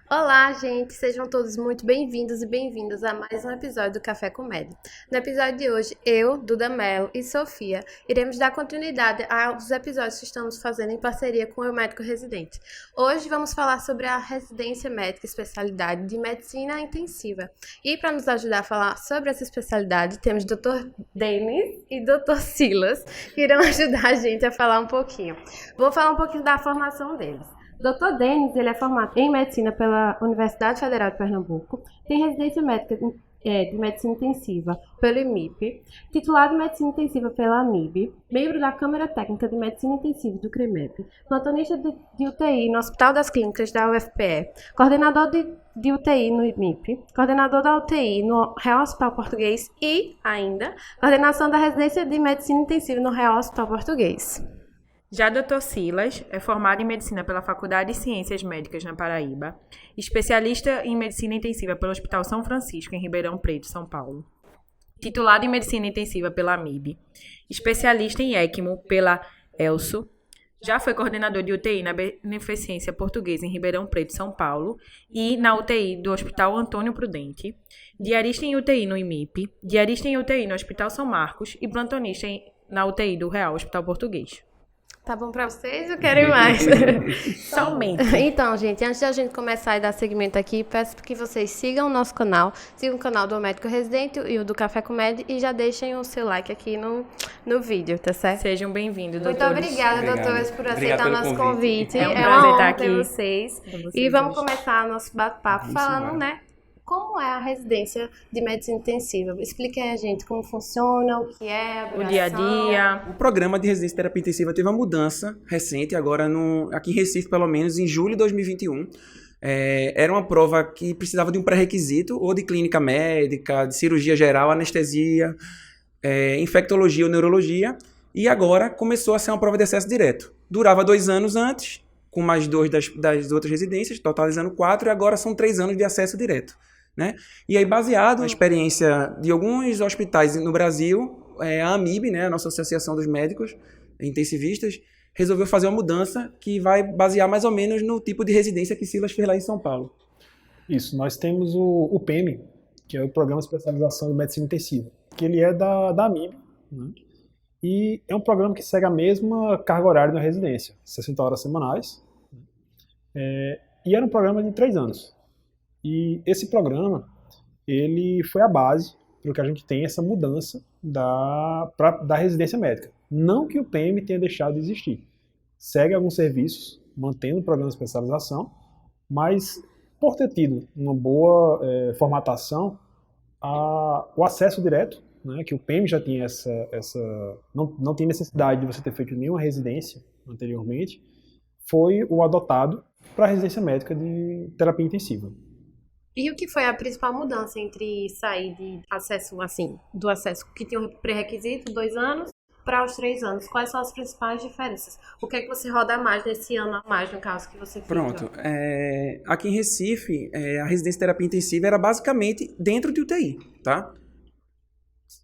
Olá, gente! Sejam todos muito bem-vindos e bem-vindas a mais um episódio do Café com Med. No episódio de hoje, eu, Duda Mello e Sofia iremos dar continuidade aos episódios que estamos fazendo em parceria com o médico residente. Hoje vamos falar sobre a residência médica especialidade de medicina intensiva. E para nos ajudar a falar sobre essa especialidade, temos o Dr. Denis e Dr. Silas, que irão ajudar a gente a falar um pouquinho. Vou falar um pouquinho da formação deles. Dr. Denis, ele é formado em medicina pela Universidade Federal de Pernambuco, tem residência médica de medicina intensiva pelo IMIP, titulado em medicina intensiva pela AMIB, membro da Câmara Técnica de Medicina Intensiva do CREMEP, plantonista de UTI no Hospital das Clínicas da UFPE, coordenador de UTI no IMIP, coordenador da UTI no Real Hospital Português e, ainda, coordenação da residência de medicina intensiva no Real Hospital Português. Já Dr. Silas é formado em Medicina pela Faculdade de Ciências Médicas na Paraíba, especialista em Medicina Intensiva pelo Hospital São Francisco, em Ribeirão Preto, São Paulo. Titulado em Medicina Intensiva pela AMIB, especialista em ECMO pela ELSO, já foi coordenador de UTI na Beneficência Portuguesa em Ribeirão Preto, São Paulo, e na UTI do Hospital Antônio Prudente, diarista em UTI no IMIP, diarista em UTI no Hospital São Marcos e plantonista na UTI do Real Hospital Português. Tá bom pra vocês ou querem mais? Somente. Então, gente, antes de a gente começar e dar seguimento aqui, peço que vocês sigam o nosso canal, sigam o canal do Médico Residente e o do Café com Med e já deixem o seu like aqui no vídeo, tá certo? Sejam bem-vindos, doutores. Muito obrigada, doutores, por aceitar o nosso convite. É um uma prazer honra estar aqui ter vocês. E vamos começar nosso bate-papo falando, né? Como é a residência de medicina intensiva? Explique aí a gente como funciona, o que é, a duração. O dia a dia. O programa de residência de terapia intensiva teve uma mudança recente, agora aqui em Recife, pelo menos, em julho de 2021. Era uma prova que precisava de um pré-requisito, ou de clínica médica, de cirurgia geral, anestesia, infectologia ou neurologia, e agora começou a ser uma prova de acesso direto. Durava 2 anos antes, com mais 2 das outras residências, totalizando 4, e agora são 3 anos de acesso direto. Né? E aí, baseado na experiência de alguns hospitais no Brasil, a AMIB, né, a nossa Associação dos Médicos Intensivistas, resolveu fazer uma mudança que vai basear mais ou menos no tipo de residência que Silas fez lá em São Paulo. Isso, nós temos o PEM, que é o Programa de Especialização em Medicina Intensiva, que ele é da AMIB, né? E é um programa que segue a mesma carga horária na residência, 60 horas semanais, e era um programa de 3 anos. E esse programa, ele foi a base para que a gente tenha essa mudança da residência médica. Não que o PM tenha deixado de existir. Segue alguns serviços, mantendo o programa de especialização, mas por ter tido uma boa formatação, o acesso direto, né, que o PM já tinha não tinha necessidade de você ter feito nenhuma residência anteriormente, foi o adotado para a residência médica de terapia intensiva. E o que foi a principal mudança entre sair de acesso, assim, do acesso que tinha um pré-requisito, 2 anos, para os 3 anos? Quais são as principais diferenças? O que é que você roda mais nesse ano a mais, no caso que você fica? Pronto. Aqui em Recife, a residência de terapia intensiva era basicamente dentro de UTI, tá?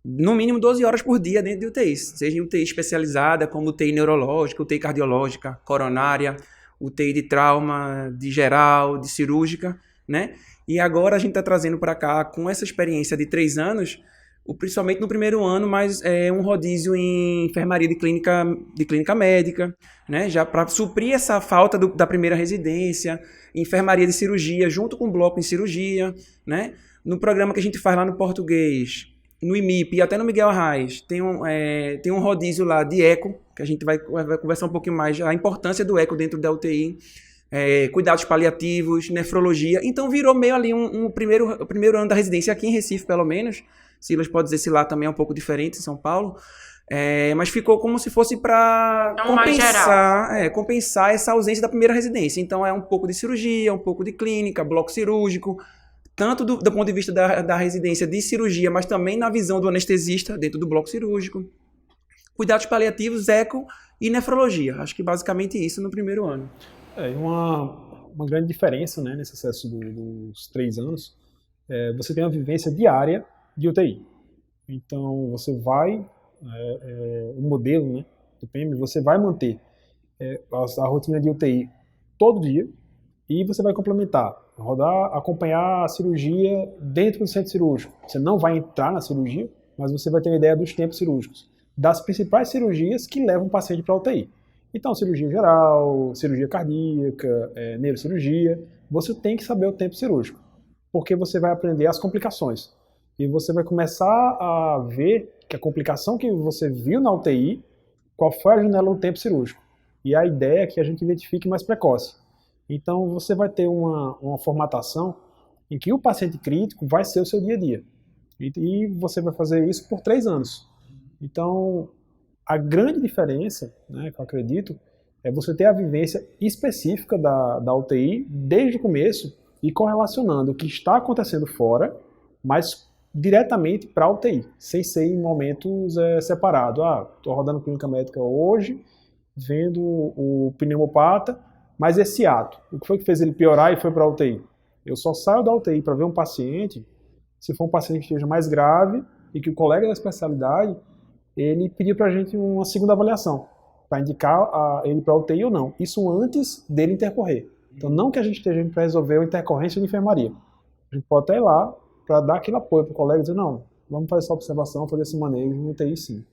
No mínimo 12 horas por dia dentro de UTI, seja em UTI especializada, como UTI neurológica, UTI cardiológica, coronária, UTI de trauma, de geral, de cirúrgica, né? E agora a gente está trazendo para cá, com essa experiência de 3 anos, principalmente no primeiro ano, mas um rodízio em enfermaria de clínica médica, né? Já para suprir essa falta da primeira residência, enfermaria de cirurgia, junto com o bloco em cirurgia, né? No programa que a gente faz lá no português, no IMIP e até no Miguel Arraes, tem um rodízio lá de eco, que a gente vai conversar um pouquinho mais, a importância do eco dentro da UTI, cuidados paliativos, nefrologia. Então virou meio ali o primeiro ano da residência aqui em Recife, pelo menos. Silas pode dizer se lá também é um pouco diferente, em São Paulo. Mas ficou como se fosse para compensar essa ausência da primeira residência. Então é um pouco de cirurgia, um pouco de clínica, bloco cirúrgico, tanto do ponto de vista da residência de cirurgia, mas também na visão do anestesista dentro do bloco cirúrgico. Cuidados paliativos, eco e nefrologia. Acho que basicamente isso no primeiro ano. Uma grande diferença, né, nesse acesso dos 3 anos, você tem uma vivência diária de UTI. Então, você vai, o modelo, né, do PM, você vai manter a rotina de UTI todo dia, E você vai complementar, acompanhar a cirurgia dentro do centro cirúrgico. Você não vai entrar na cirurgia, mas você vai ter uma ideia dos tempos cirúrgicos, das principais cirurgias que levam o paciente para a UTI. Então, cirurgia geral, cirurgia cardíaca, neurocirurgia, você tem que saber o tempo cirúrgico, porque você vai aprender as complicações. E você vai começar a ver que a complicação que você viu na UTI, qual foi a janela do tempo cirúrgico. E a ideia é que a gente identifique mais precoce. Então, você vai ter uma formatação em que o paciente crítico vai ser o seu dia a dia. E você vai fazer isso por 3 anos. Então, a grande diferença, né, que eu acredito, é você ter a vivência específica da UTI desde o começo e correlacionando o que está acontecendo fora, mas diretamente para a UTI, sem ser em momentos separados. Estou rodando clínica médica hoje, vendo o pneumopata, mas esse ato, o que foi que fez ele piorar e foi para a UTI? Eu só saio da UTI para ver um paciente se for um paciente que esteja mais grave e que o colega da especialidade ele pediu para a gente uma segunda avaliação, para indicar ele para a UTI ou não. Isso antes dele intercorrer. Então, não que a gente esteja indo para resolver a intercorrência de enfermaria. A gente pode até ir lá para dar aquele apoio para o colega e dizer, não, vamos fazer essa observação, fazer esse manejo no UTI sim.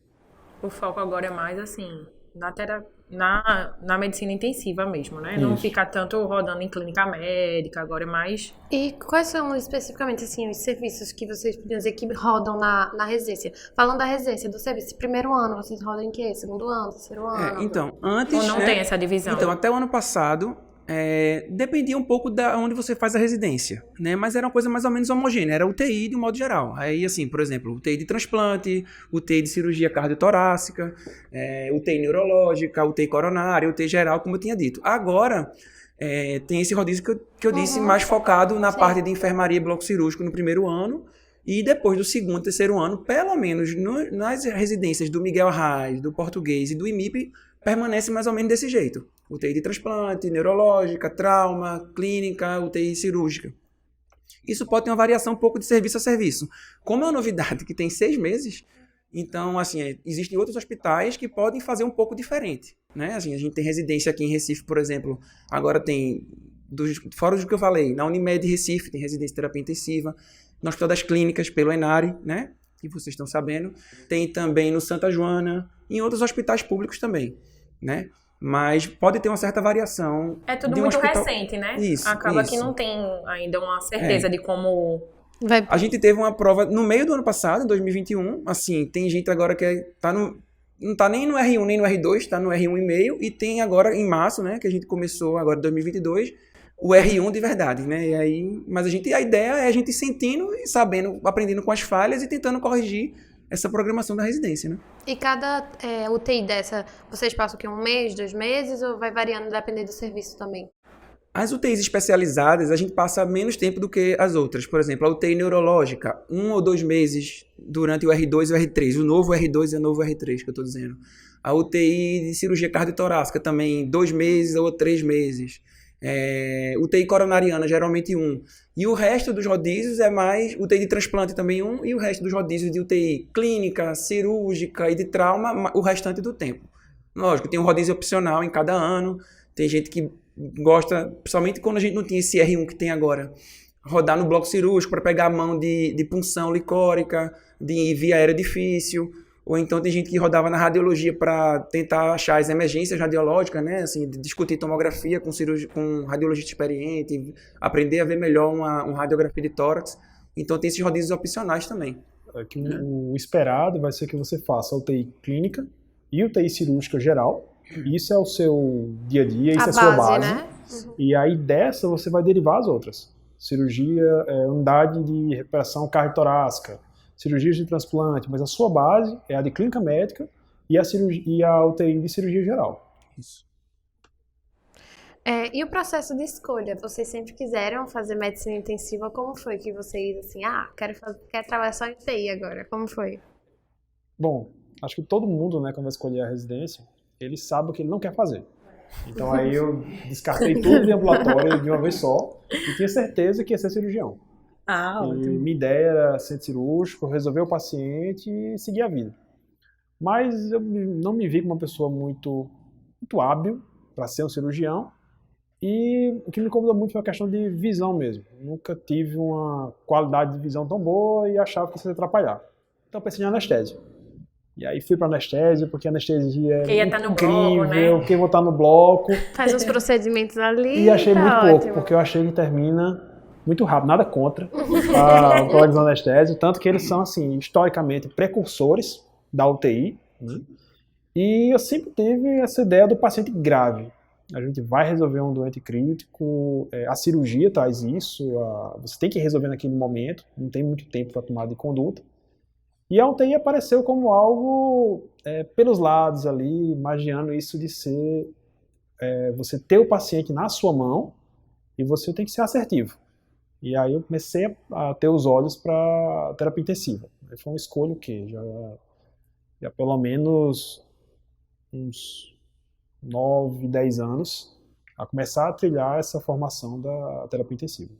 O foco agora é mais, assim, na medicina intensiva mesmo, né? Isso. Não ficar tanto rodando em clínica médica, agora é mais... E quais são especificamente, assim, os serviços que vocês podiam dizer que rodam na residência? Falando da residência, do serviço, primeiro ano, vocês rodam em quê? Segundo ano, terceiro ano? Então, antes... Ou não tem essa divisão? Então, até o ano passado... dependia um pouco da onde você faz a residência, né? Mas era uma coisa mais ou menos homogênea, era UTI de um modo geral. Aí, assim, por exemplo, UTI de transplante, UTI de cirurgia cardiotorácica, UTI neurológica, UTI coronária, UTI geral, como eu tinha dito. Agora, tem esse rodízio que eu disse, mais focado na parte de enfermaria e bloco cirúrgico no primeiro ano, e depois do segundo, terceiro ano, pelo menos nas residências do Miguel Arraes, do Português e do IMIP, permanece mais ou menos desse jeito. UTI de transplante, neurológica, trauma, clínica, UTI cirúrgica. Isso pode ter uma variação um pouco de serviço a serviço. Como é uma novidade que tem 6 meses, então, assim, existem outros hospitais que podem fazer um pouco diferente, né? Assim, a gente tem residência aqui em Recife, por exemplo, agora tem, fora do que eu falei, na Unimed Recife tem residência de terapia intensiva, no Hospital das Clínicas, pelo Enare, né? Que vocês estão sabendo. Tem também no Santa Joana, em outros hospitais públicos também, né? Mas pode ter uma certa variação. É tudo muito recente, né? Isso, acaba que não tem ainda uma certeza de como... A gente teve uma prova no meio do ano passado, em 2021. Assim, tem gente agora que não tá nem no R1 nem no R2, tá no R1,5. E tem agora, em março, né? Que a gente começou agora em 2022, o R1 de verdade, né? E aí, mas a ideia é a gente sentindo e sabendo, aprendendo com as falhas e tentando corrigir essa programação da residência, né? E cada UTI dessa, vocês passam o quê? 1 mês, 2 meses, ou vai variando dependendo do serviço também? As UTIs especializadas, a gente passa menos tempo do que as outras. Por exemplo, a UTI neurológica, 1 ou 2 meses durante o R2 e o R3. O novo R2 e o novo R3, que eu estou dizendo. A UTI de cirurgia cardiotorácica também, 2 meses ou 3 meses. UTI coronariana, geralmente 1. E o resto dos rodízios é mais UTI de transplante também 1, e o resto dos rodízios de UTI clínica, cirúrgica e de trauma, o restante do tempo. Lógico, tem um rodízio opcional em cada ano, tem gente que gosta, principalmente quando a gente não tinha esse R1 que tem agora, rodar no bloco cirúrgico para pegar a mão de punção licórica, de via aérea difícil, ou então tem gente que rodava na radiologia para tentar achar as emergências radiológicas, né? Assim, discutir tomografia com radiologista experiente, aprender a ver melhor uma radiografia de tórax. Então tem esses rodízios opcionais também. O esperado vai ser que você faça a UTI clínica e UTI cirúrgica geral. Isso é o seu dia a dia, isso é a sua base. Né? Uhum. E aí dessa você vai derivar as outras. Cirurgia, unidade de recuperação cardiotorácica, cirurgias de transplante, mas a sua base é a de clínica médica e a UTI de cirurgia geral. Isso. E o processo de escolha? Vocês sempre quiseram fazer medicina intensiva? Como foi que vocês, assim, quero trabalhar só em UTI agora? Como foi? Bom, acho que todo mundo, né, quando vai escolher a residência, ele sabe o que ele não quer fazer. Então aí eu descartei tudo de ambulatório de uma vez só e tinha certeza que ia ser cirurgião. Minha ideia era centro cirúrgico, resolver o paciente e seguir a vida. Mas eu não me vi como uma pessoa muito hábil para ser um cirurgião E o que me incomodou muito foi a questão de visão mesmo. Nunca tive uma qualidade de visão tão boa e achava que isso ia atrapalhar. Então pensei em anestésio. E aí fui para anestésio, porque a anestesia é incrível, né? Que eu vou estar no bloco. Faz uns procedimentos ali. E achei muito ótimo. pouco, porque eu achei que termina muito rápido, nada contra os colegas do anestésio, tanto que eles são, assim, historicamente precursores da UTI, né? E eu sempre tive essa ideia do paciente grave. A gente vai resolver um doente crítico, a cirurgia traz isso, você tem que resolver naquele momento, não tem muito tempo para tomar de conduta. E a UTI apareceu como algo pelos lados ali, imaginando isso de ser você ter o paciente na sua mão e você tem que ser assertivo. E aí eu comecei a ter os olhos para terapia intensiva. Aí foi uma escolha que já pelo menos uns 9, 10 anos a começar a trilhar essa formação da terapia intensiva.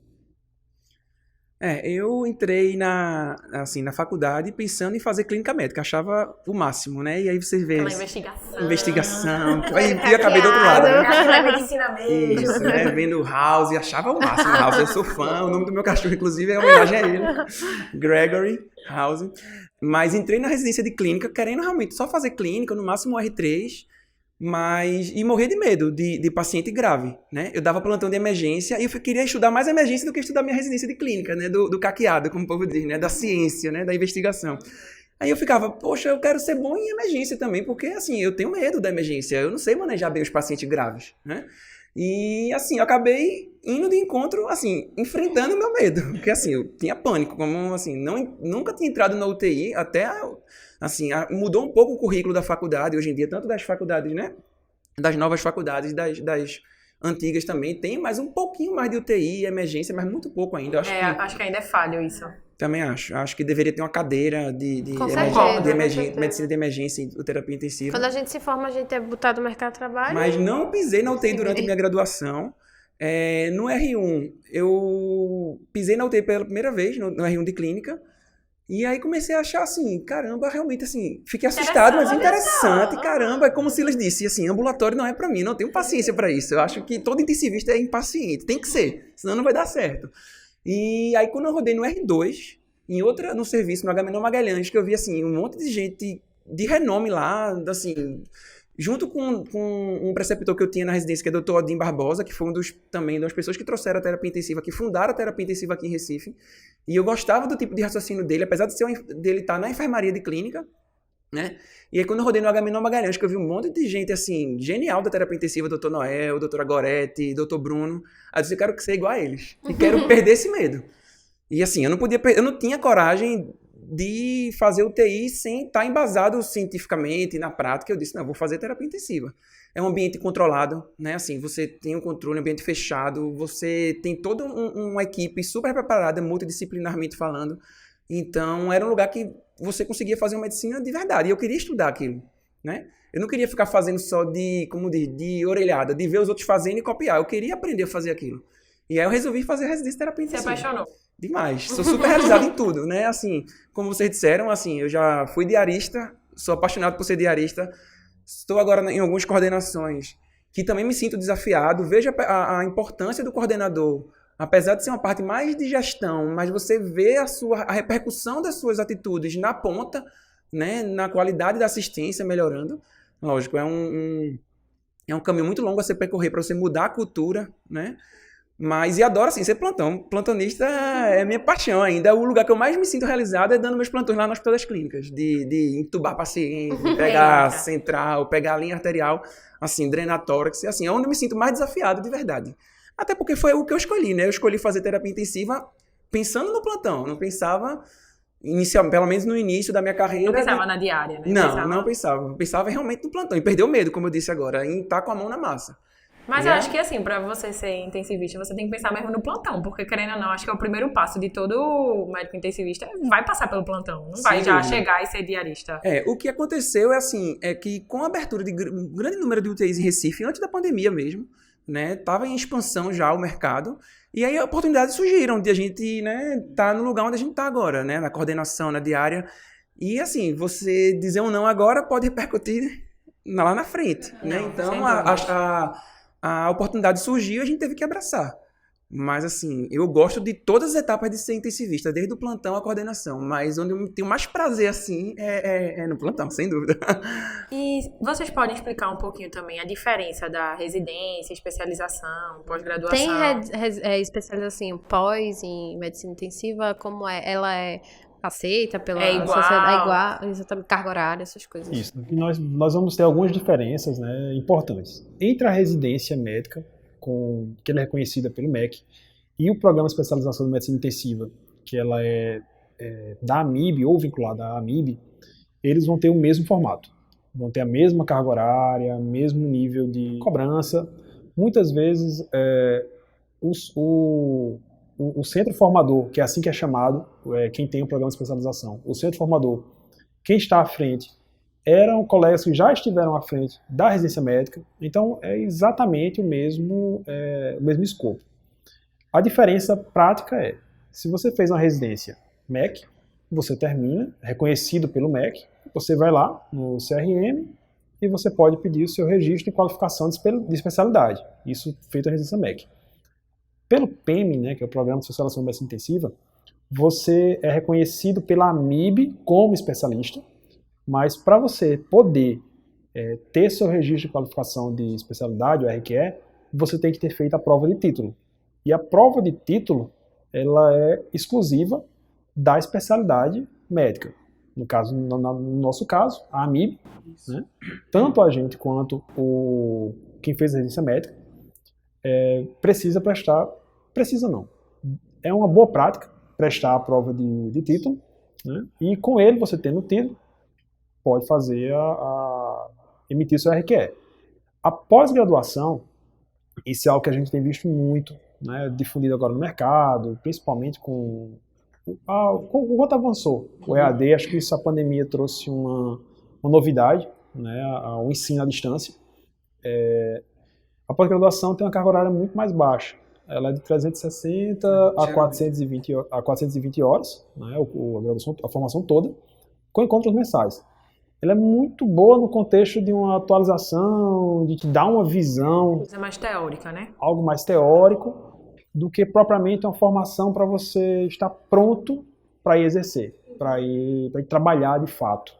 Eu entrei na faculdade pensando em fazer clínica médica, achava o máximo, né? E aí você vê... Aquela investigação. Aí eu acabei do outro lado, né? Aquela medicina mesmo. Isso, né? Vendo House, achava o máximo House. Eu sou fã, o nome do meu cachorro, inclusive, é homenagem a ele. Gregory House. Mas entrei na residência de clínica, querendo realmente só fazer clínica, no máximo R3, e morrer de medo de paciente grave, né? Eu dava plantão de emergência e eu queria estudar mais emergência do que estudar minha residência de clínica, né? Do caqueado, como o povo diz, né? Da ciência, né? Da investigação. Aí eu ficava, poxa, eu quero ser bom em emergência também, porque, assim, eu tenho medo da emergência, eu não sei manejar bem os pacientes graves, né? E, assim, eu acabei indo de encontro, assim, enfrentando o meu medo, porque, assim, eu tinha pânico, como, assim, nunca tinha entrado na UTI, até... Assim, mudou um pouco o currículo da faculdade, hoje em dia, tanto das faculdades, né? Das novas faculdades, das antigas também, tem mais um pouquinho mais de UTI, emergência, mas muito pouco ainda. Acho que ainda é falho isso. Também acho. Acho que deveria ter uma cadeira de medicina de emergência e terapia intensiva. Quando a gente se forma, a gente é botado no mercado de trabalho. Mas não pisei na UTI durante minha graduação. No R1, eu pisei na UTI pela primeira vez, no R1 de clínica. E aí comecei a achar assim, caramba, realmente assim, fiquei assustado, mas interessante, caramba, é como o Silas disse, assim, ambulatório não é pra mim, não tenho paciência pra isso, eu acho que todo intensivista é impaciente, tem que ser, senão não vai dar certo. E aí quando eu rodei no R2, no serviço, no Agamenon Magalhães, que eu vi assim, um monte de gente de renome lá, assim... Junto com um preceptor que eu tinha na residência, que é o Dr. Odin Barbosa, que foi também uma das pessoas que trouxeram a terapia intensiva, que fundaram a terapia intensiva aqui em Recife. E eu gostava do tipo de raciocínio dele, apesar dele estar na enfermaria de clínica, né? E aí quando eu rodei no Agamenon Magalhães, que eu vi um monte de gente, assim, genial da terapia intensiva, Dr. Noel, Dr. Goretti, Dr. Bruno. Aí eu disse, eu quero ser igual a eles. E quero perder esse medo. E assim, eu não tinha coragem de fazer UTI sem estar embasado cientificamente na prática. Eu disse, não, vou fazer terapia intensiva. É um ambiente controlado, né? Assim, você tem um controle, ambiente fechado, você tem toda uma equipe super preparada, multidisciplinarmente falando. Então, era um lugar que você conseguia fazer uma medicina de verdade. E eu queria estudar aquilo, né? Eu não queria ficar fazendo só de orelhada, de ver os outros fazendo e copiar. Eu queria aprender a fazer aquilo. E aí eu resolvi fazer residência de terapia intensiva. Você apaixonou? Demais. Sou super realizado em tudo, né? Assim, como vocês disseram, assim, eu já fui diarista, sou apaixonado por ser diarista, estou agora em algumas coordenações que também me sinto desafiado, vejo a importância do coordenador, apesar de ser uma parte mais de gestão, mas você vê a repercussão das suas atitudes na ponta, né? Na qualidade da assistência melhorando. Lógico, é um caminho muito longo a se percorrer para você mudar a cultura, né? E adoro, assim, ser plantonista é minha paixão ainda. O lugar que eu mais me sinto realizado é dando meus plantões lá no Hospital das Clínicas. De entubar paciente, pegar central, pegar a linha arterial, assim, drenar tórax. Assim, é onde eu me sinto mais desafiado de verdade. Até porque foi o que eu escolhi, né? Eu escolhi fazer terapia intensiva pensando no plantão. Não pensava, inicialmente, pelo menos no início da minha carreira... Não pensava na diária, né? Não pensava. Pensava realmente no plantão. E perdeu o medo, como eu disse agora, em estar com a mão na massa. Mas eu acho que, assim, pra você ser intensivista, você tem que pensar mesmo no plantão, porque, querendo ou não, acho que é o primeiro passo de todo médico intensivista, vai passar pelo plantão, não vai já chegar e ser diarista. O que aconteceu é que com a abertura de um grande número de UTIs em Recife, antes da pandemia mesmo, né, tava em expansão já o mercado, e aí oportunidades surgiram de a gente, né, tá no lugar onde a gente tá agora, né, na coordenação, na diária, e assim, você dizer um não agora pode repercutir lá na frente, né, então a oportunidade surgiu e a gente teve que abraçar. Mas, assim, eu gosto de todas as etapas de ser intensivista, desde o plantão à coordenação. Mas onde eu tenho mais prazer, assim, é no plantão, sem dúvida. E vocês podem explicar um pouquinho também a diferença da residência, especialização, pós-graduação? Tem especialização pós em medicina intensiva, como é? Ela é aceita pela É igual. sociedade? É igual, exatamente, carga horária, essas coisas. Isso. E nós vamos ter algumas diferenças, né, importantes entre a residência médica, que ela é reconhecida pelo MEC, e o programa de especialização de medicina intensiva, que ela é da AMIB ou vinculada à AMIB. Eles vão ter o mesmo formato, vão ter a mesma carga horária, mesmo nível de cobrança. Muitas vezes o centro formador, que é assim que é chamado, quem tem o programa de especialização, o centro formador, quem está à frente, eram colegas que já estiveram à frente da residência médica, então é exatamente o mesmo escopo. A diferença prática se você fez uma residência MEC, você termina, reconhecido pelo MEC, você vai lá no CRM e você pode pedir o seu registro de qualificação de especialidade, isso feito na residência MEC. Pelo PEM, né, que é o Programa de Especialização de Medicina Intensiva, você é reconhecido pela AMIB como especialista, mas para você poder ter seu registro de qualificação de especialidade, o RQE, você tem que ter feito a prova de título. E a prova de título, ela é exclusiva da especialidade médica. No nosso caso, a AMIB, né? Tanto a gente quanto quem fez a residência médica, precisa não. É uma boa prática prestar a prova de título, né? E com ele, você tendo o título, pode fazer emitir seu RQE. A pós-graduação, isso é algo que a gente tem visto muito, né, difundido agora no mercado, principalmente com o quanto avançou o EAD. Acho que isso, a pandemia trouxe uma novidade, né, o ensino à distância. A pós-graduação tem uma carga horária muito mais baixa. Ela é de 360 a 420 horas, né, a formação toda, com encontros mensais. Ela é muito boa no contexto de uma atualização, de te dar uma visão. Coisa mais teórica, né? Algo mais teórico do que propriamente uma formação para você estar pronto para ir exercer, para ir trabalhar de fato.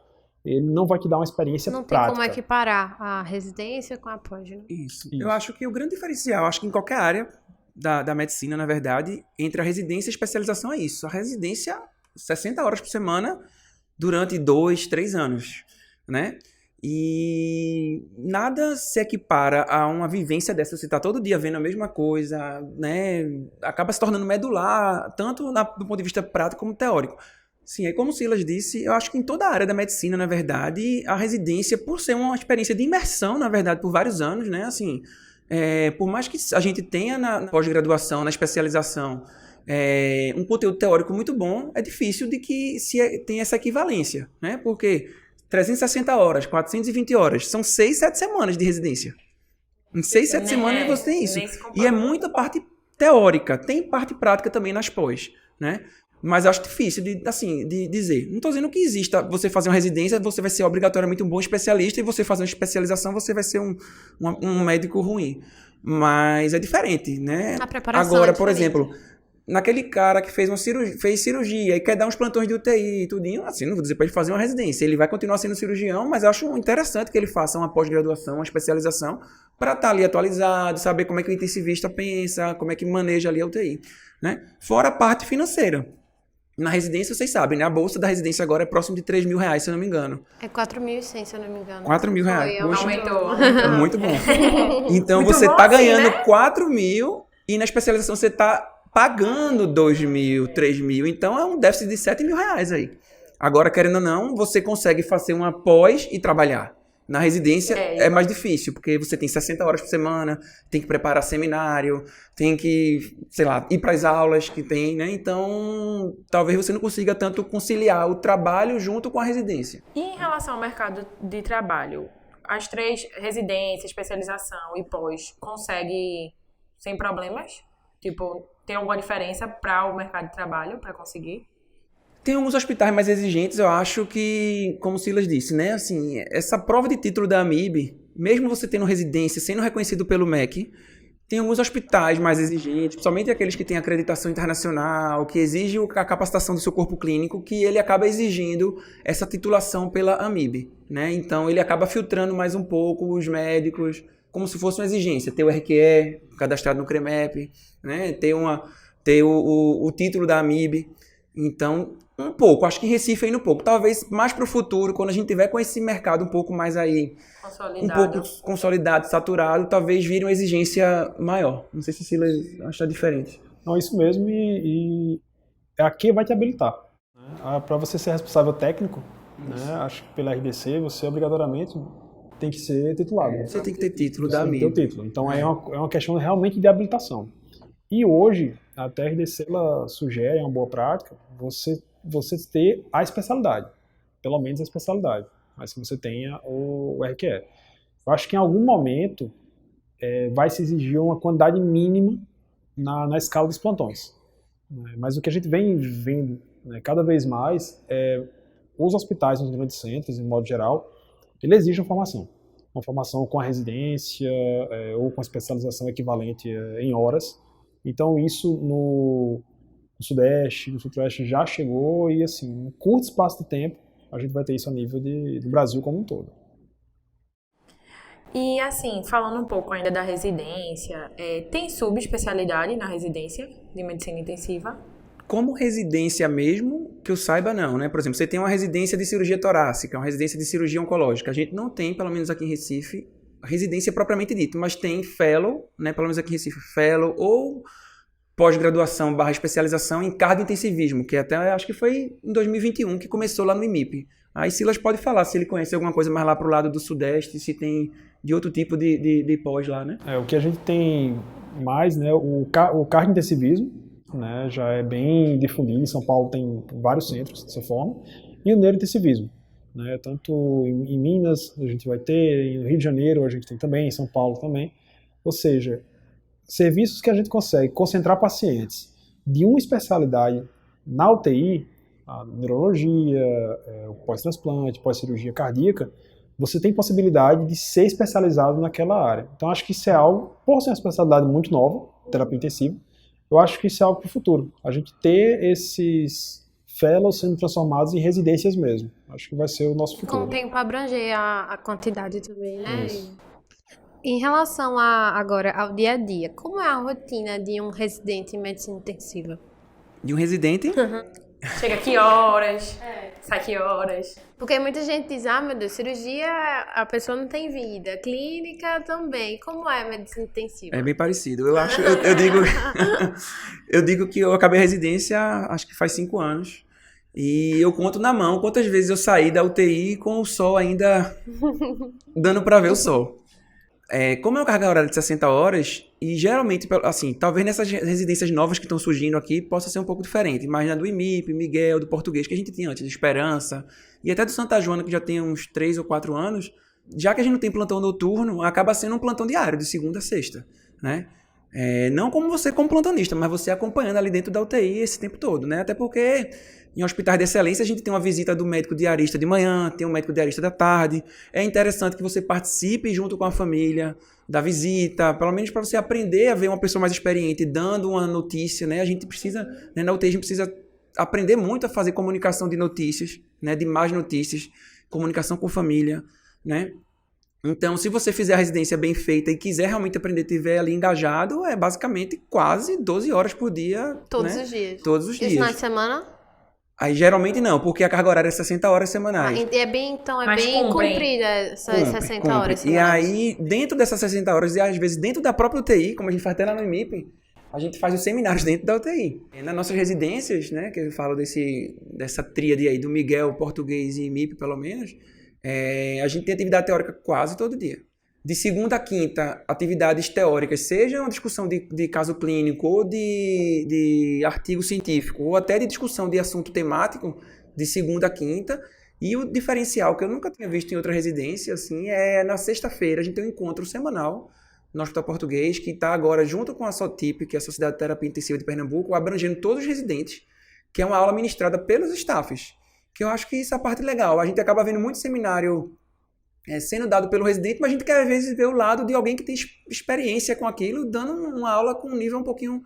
Ele não vai te dar uma experiência prática. Não tem como equiparar a residência com a pós, né? Isso. Eu acho que o grande diferencial, acho que em qualquer área da medicina, na verdade, entre a residência e a especialização é isso. A residência, 60 horas por semana, durante 2, 3 anos, né? E nada se equipara a uma vivência dessa. Você está todo dia vendo a mesma coisa, né? Acaba se tornando medular, tanto do ponto de vista prático como teórico. Sim, é como o Silas disse, eu acho que em toda a área da medicina, na verdade, a residência, por ser uma experiência de imersão, na verdade, por vários anos, né? Assim, por mais que a gente tenha na pós-graduação, na especialização, um conteúdo teórico muito bom, é difícil de que tenha essa equivalência, né? Porque 360 horas, 420 horas, são 6, 7 semanas de residência. Em 6, 7 semanas você tem isso. E é muita parte teórica, tem parte prática também nas pós, né? Mas eu acho difícil de dizer. Não estou dizendo que exista você fazer uma residência, você vai ser obrigatoriamente um bom especialista, e você fazer uma especialização, você vai ser um médico ruim. Mas é diferente, né? A preparação agora, é por diferente. exemplo, naquele cara que fez cirurgia e quer dar uns plantões de UTI e tudinho, assim, não vou dizer para ele fazer uma residência. Ele vai continuar sendo cirurgião, mas eu acho interessante que ele faça uma pós-graduação, uma especialização, para estar ali atualizado, saber como é que o intensivista pensa, como é que maneja ali a UTI, né? Fora a parte financeira. Na residência, vocês sabem, né? A bolsa da residência agora é próximo de R$3 mil, se eu não me engano. É 4.100, se eu não me engano. R$4 mil. Poxa, Aumentou. é muito bom. Então, Muito você bom tá assim, ganhando né? 4 mil e na especialização você tá pagando 2 mil, 3 mil. Então, é um déficit de R$7 mil aí. Agora, querendo ou não, você consegue fazer uma pós e trabalhar. Na residência é mais difícil, porque você tem 60 horas por semana, tem que preparar seminário, tem que, sei lá, ir para as aulas que tem, né? Então, talvez você não consiga tanto conciliar o trabalho junto com a residência. E em relação ao mercado de trabalho, as 3 residências, especialização e pós, consegue sem problemas? Tipo, tem alguma diferença para o mercado de trabalho, para conseguir? Tem alguns hospitais mais exigentes, eu acho que, como o Silas disse, né? Assim, essa prova de título da AMIB, mesmo você tendo residência, sendo reconhecido pelo MEC, tem alguns hospitais mais exigentes, principalmente aqueles que têm acreditação internacional, que exigem a capacitação do seu corpo clínico, que ele acaba exigindo essa titulação pela AMIB, né? Então, ele acaba filtrando mais um pouco os médicos, como se fosse uma exigência. Ter o RQE cadastrado no CREMEP, né? Ter o título da AMIB. Então, um pouco. Acho que em Recife ainda um pouco. Talvez mais para o futuro, quando a gente tiver com esse mercado um pouco mais aí... Consolidado. Um pouco consolidado, saturado, talvez vire uma exigência maior. Não sei se Silas acha diferente. Não, isso mesmo, e aqui vai te habilitar. Né? Para você ser responsável técnico, né? Acho que pela RDC, você obrigatoriamente tem que ser titulado. Você tem que ter título você da tem que ter AMIB. o título. Então é uma questão realmente de habilitação. E hoje, até a RDC ela sugere, é uma boa prática, você ter a especialidade. Pelo menos a especialidade. Mas que você tenha o RQE. Eu acho que em algum momento vai se exigir uma quantidade mínima na escala dos plantões. Né? Mas o que a gente vem vendo, né, cada vez mais os hospitais nos grandes centros, em modo geral, ele exige uma formação com a residência ou com a especialização equivalente em horas. Então isso no Sudeste, no Sudeste já chegou e assim, em um curto espaço de tempo a gente vai ter isso a nível do Brasil como um todo. E assim, falando um pouco ainda da residência, tem subespecialidade na residência de medicina intensiva? Como residência mesmo, que eu saiba não, né? Por exemplo, você tem uma residência de cirurgia torácica, uma residência de cirurgia oncológica. A gente não tem, pelo menos aqui em Recife, residência propriamente dita, mas tem fellow, né? Pelo menos aqui em Recife, fellow ou pós-graduação / especialização em cardiointensivismo, que até acho que foi em 2021 que começou lá no IMIP. Aí Silas pode falar se ele conhece alguma coisa mais lá pro lado do Sudeste, se tem de outro tipo de pós lá, né? O que a gente tem mais, né, o cardiointensivismo, né, já é bem difundido, em São Paulo tem vários centros dessa forma, e o neurointensivismo, né, tanto em Minas a gente vai ter, no Rio de Janeiro a gente tem também, em São Paulo também, ou seja, serviços que a gente consegue concentrar pacientes de uma especialidade na UTI, a neurologia, o pós-transplante, pós-cirurgia cardíaca, você tem possibilidade de ser especializado naquela área. Então acho que isso é algo, por ser uma especialidade muito nova, terapia intensiva, eu acho que isso é algo para o futuro. A gente ter esses fellows sendo transformados em residências mesmo. Acho que vai ser o nosso futuro. Com o tempo abranger a quantidade também, né? Isso. Em relação agora ao dia a dia, como é a rotina de um residente em medicina intensiva? De um residente? Chega que horas? Sai que horas? Porque muita gente diz, meu Deus, cirurgia a pessoa não tem vida, clínica também. Como é a medicina intensiva? É bem parecido. Eu digo que eu acabei a residência acho que faz 5 anos. E eu conto na mão quantas vezes eu saí da UTI com o sol ainda dando para ver o sol. Como é uma carga horária de 60 horas, e geralmente, assim, talvez nessas residências novas que estão surgindo aqui, possa ser um pouco diferente. Mas na do IMIP, Miguel, do Português, que a gente tinha antes, de Esperança, e até do Santa Joana, que já tem uns 3 ou 4 anos, já que a gente não tem plantão noturno, acaba sendo um plantão diário, de segunda a sexta, né? Não como você como plantonista, mas você acompanhando ali dentro da UTI esse tempo todo, né? Até porque em hospitais de excelência a gente tem uma visita do médico diarista de manhã, tem um médico diarista da tarde. É interessante que você participe junto com a família da visita, pelo menos para você aprender a ver uma pessoa mais experiente dando uma notícia, né? A gente precisa, né, na UTI a gente precisa aprender muito a fazer comunicação de notícias, né? De más notícias, comunicação com família, né? Então, se você fizer a residência bem feita e quiser realmente aprender, estiver ali engajado, é basicamente quase 12 horas por dia. Todos né? os dias? Todos os E os dias. finais de semana? Aí, geralmente não, porque a carga horária é 60 horas semanais. Então é Mas bem cumprem. comprida essas 60 horas. E aí, dentro dessas 60 horas, e às vezes dentro da própria UTI, como a gente faz até lá no IMIP, a gente faz os seminários dentro da UTI. E nas nossas residências, né, que eu falo dessa tríade aí, do Miguel, Português e IMIP, pelo menos, a gente tem atividade teórica quase todo dia. De segunda a quinta, atividades teóricas, seja uma discussão de caso clínico ou de artigo científico, ou até de discussão de assunto temático, de segunda a quinta. E o diferencial, que eu nunca tinha visto em outra residência, assim, é na sexta-feira a gente tem um encontro semanal no Hospital Português, que está agora junto com a SOTIP, que é a Sociedade de Terapia Intensiva de Pernambuco, abrangendo todos os residentes, que é uma aula ministrada pelos staffs, que eu acho que isso é a parte legal. A gente acaba vendo muito seminário sendo dado pelo residente, mas a gente quer às vezes ver o lado de alguém que tem experiência com aquilo, dando uma aula com um nível um pouquinho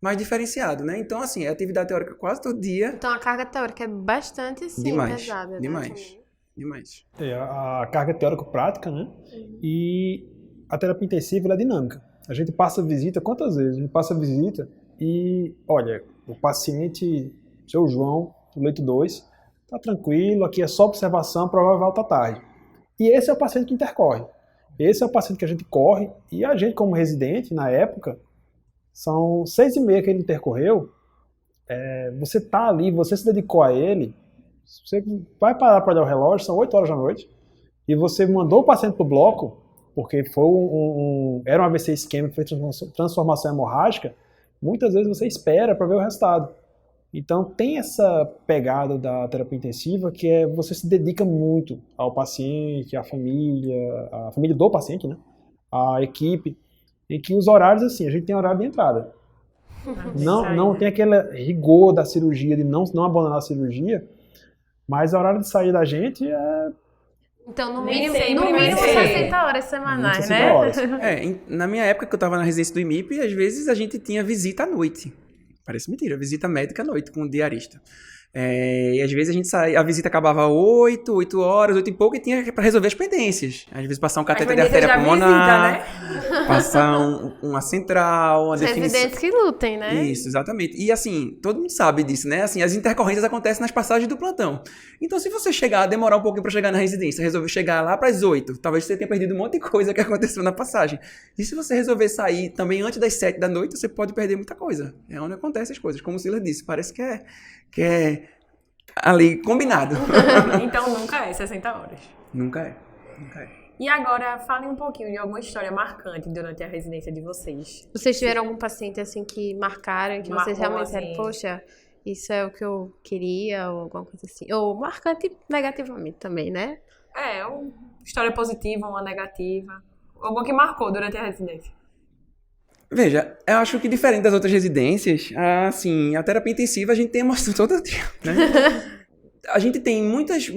mais diferenciado, né? Então, assim, é atividade teórica quase todo dia. Então a carga teórica é bastante, sim, pesada, né? Demais. A carga teórico-prática, né? E a terapia intensiva ela é dinâmica. A gente passa visita, quantas vezes? A gente passa visita e, olha, o paciente, seu João, do leito 2, tá tranquilo, aqui é só observação, provável volta à tarde. E esse é o paciente que intercorre. Esse é o paciente que a gente corre e a gente, como residente, na época, são 6h30 que ele intercorreu, você tá ali, você se dedicou a ele, você vai parar para olhar o relógio, são 8 horas da noite, e você mandou o paciente pro bloco, porque foi era um AVC isquêmico, foi transformação hemorrágica, muitas vezes você espera para ver o resultado. Então tem essa pegada da terapia intensiva que você se dedica muito ao paciente, à família do paciente, né? A equipe, em que os horários, assim, a gente tem horário de entrada. Não tem aquele rigor da cirurgia, de não abandonar a cirurgia, mas o horário de sair da gente Então, no Nem mínimo, sempre, 60 horas semanais, 60 né? horas. Na minha época que eu estava na residência do IMIP, às vezes a gente tinha visita à noite. Parece mentira, visita médica à noite com o diarista. E às vezes a gente saía, a visita acabava 8 horas, 8 e pouco, e tinha para resolver as pendências. Às vezes passar um cateter de artéria pulmonar, passar uma central, uma Os definição. residentes que lutem, né? Isso, exatamente. E assim, todo mundo sabe disso, né? Assim, as intercorrências acontecem nas passagens do plantão. Então, se você demorar um pouquinho para chegar na residência, resolver chegar lá para as 8, talvez você tenha perdido um monte de coisa que aconteceu na passagem. E se você resolver sair também antes das 7 da noite, você pode perder muita coisa. É onde acontecem as coisas. Como o Silas disse, parece que é ali combinado. Então nunca é 60 horas. Nunca é. E agora, falem um pouquinho de alguma história marcante durante a residência de vocês. Vocês tiveram algum paciente assim que marcaram, que vocês Marcou, realmente disseram, assim. poxa, isso é o que eu queria, ou alguma coisa assim. Ou marcante negativamente também, né? Uma história positiva, uma negativa. Alguma que marcou durante a residência. Veja, eu acho que diferente das outras residências, assim, a terapia intensiva a gente tem emoção todo dia, né? A gente tem muitos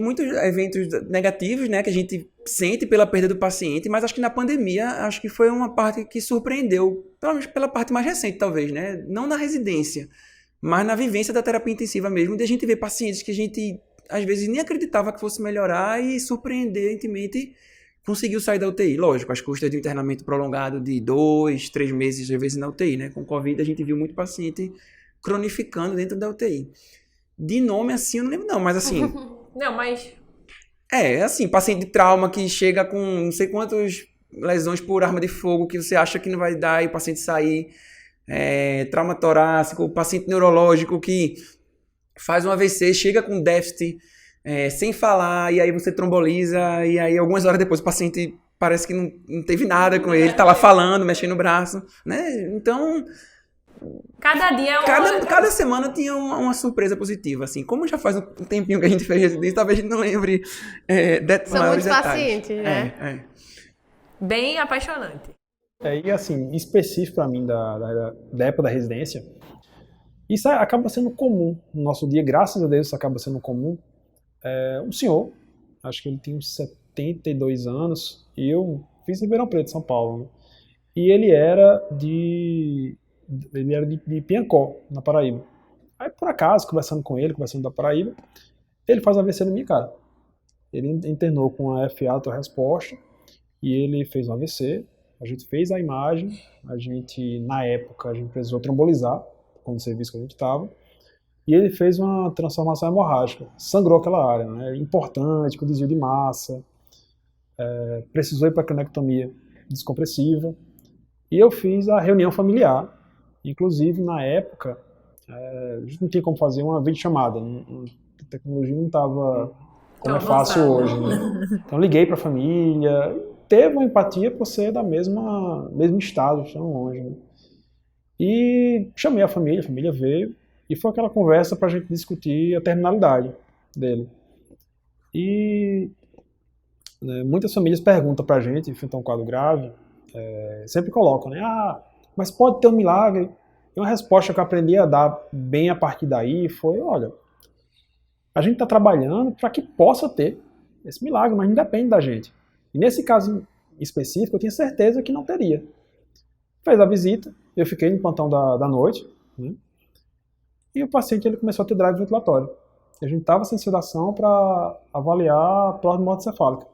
eventos negativos, né, que a gente sente pela perda do paciente, mas acho que na pandemia, acho que foi uma parte que surpreendeu, pelo menos pela parte mais recente, talvez, né? Não na residência, mas na vivência da terapia intensiva mesmo, de a gente ver pacientes que a gente, às vezes, nem acreditava que fosse melhorar e, surpreendentemente, conseguiu sair da UTI. Lógico, às custas de um internamento prolongado de 2, 3 meses, às vezes, na UTI, né? Com Covid, a gente viu muito paciente cronificando dentro da UTI. De nome, assim, eu não lembro não, mas assim... Não, mas... assim, paciente de trauma que chega com não sei quantas lesões por arma de fogo que você acha que não vai dar e o paciente sair. Trauma torácico, paciente neurológico que faz um AVC, chega com déficit, sem falar, e aí você tromboliza, e aí algumas horas depois o paciente parece que não teve nada com ele, tá lá falando, mexendo o braço, né? Então... Cada dia Cada semana tinha uma surpresa positiva, assim. Como já faz um tempinho que a gente fez residência, talvez a gente não lembre São maiores muitos detalhes. pacientes, né? Bem apaixonante. E assim, específico para mim da época da residência, isso acaba sendo comum no nosso dia, graças a Deus isso acaba sendo comum. Um senhor, acho que ele tinha uns 72 anos, e eu fiz em Ribeirão Preto, São Paulo, né? E ele era de Piancó, na Paraíba. Aí, por acaso, conversando da Paraíba, ele faz AVC na minha cara. Ele internou com a FA autorresposta e ele fez um AVC. A gente fez a imagem, na época, a gente precisou trombolizar, com o serviço que a gente estava, e ele fez uma transformação hemorrágica. Sangrou aquela área, né? Importante, com desvio de massa, precisou ir para a cranectomia descompressiva, e eu fiz a reunião familiar. Inclusive, na época, a gente não tinha como fazer uma videochamada. A tecnologia não estava como é fácil hoje, né? Então, liguei para a família. Teve uma empatia por ser da mesmo estado, tão longe, né? E chamei a família veio. E foi aquela conversa para a gente discutir a terminalidade dele. E muitas famílias perguntam para a gente, enfrentar um quadro grave, sempre colocam, né? Mas pode ter um milagre. E uma resposta que eu aprendi a dar bem a partir daí foi, olha, a gente está trabalhando para que possa ter esse milagre, mas não depende da gente. E nesse caso específico, eu tinha certeza que não teria. Fez a visita, eu fiquei no plantão da noite, né? E o paciente ele começou a ter drive ventilatório. A gente estava sem sedação para avaliar a próstata morte-cefálica.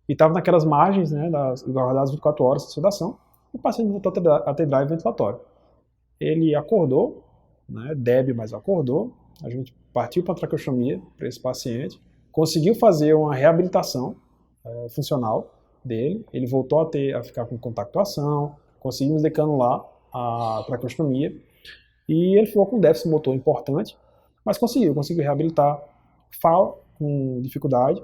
E estava naquelas margens, né, guardadas 24 horas sem sedação, e o paciente voltou a ter drive ventilatório. Ele acordou, né, débil, mas acordou. A gente partiu para a traqueostomia para esse paciente, conseguiu fazer uma reabilitação funcional dele, ele voltou a ficar com contactuação, conseguimos decanular a traqueostomia, e ele ficou com déficit motor importante, mas conseguiu reabilitar, fala com dificuldade,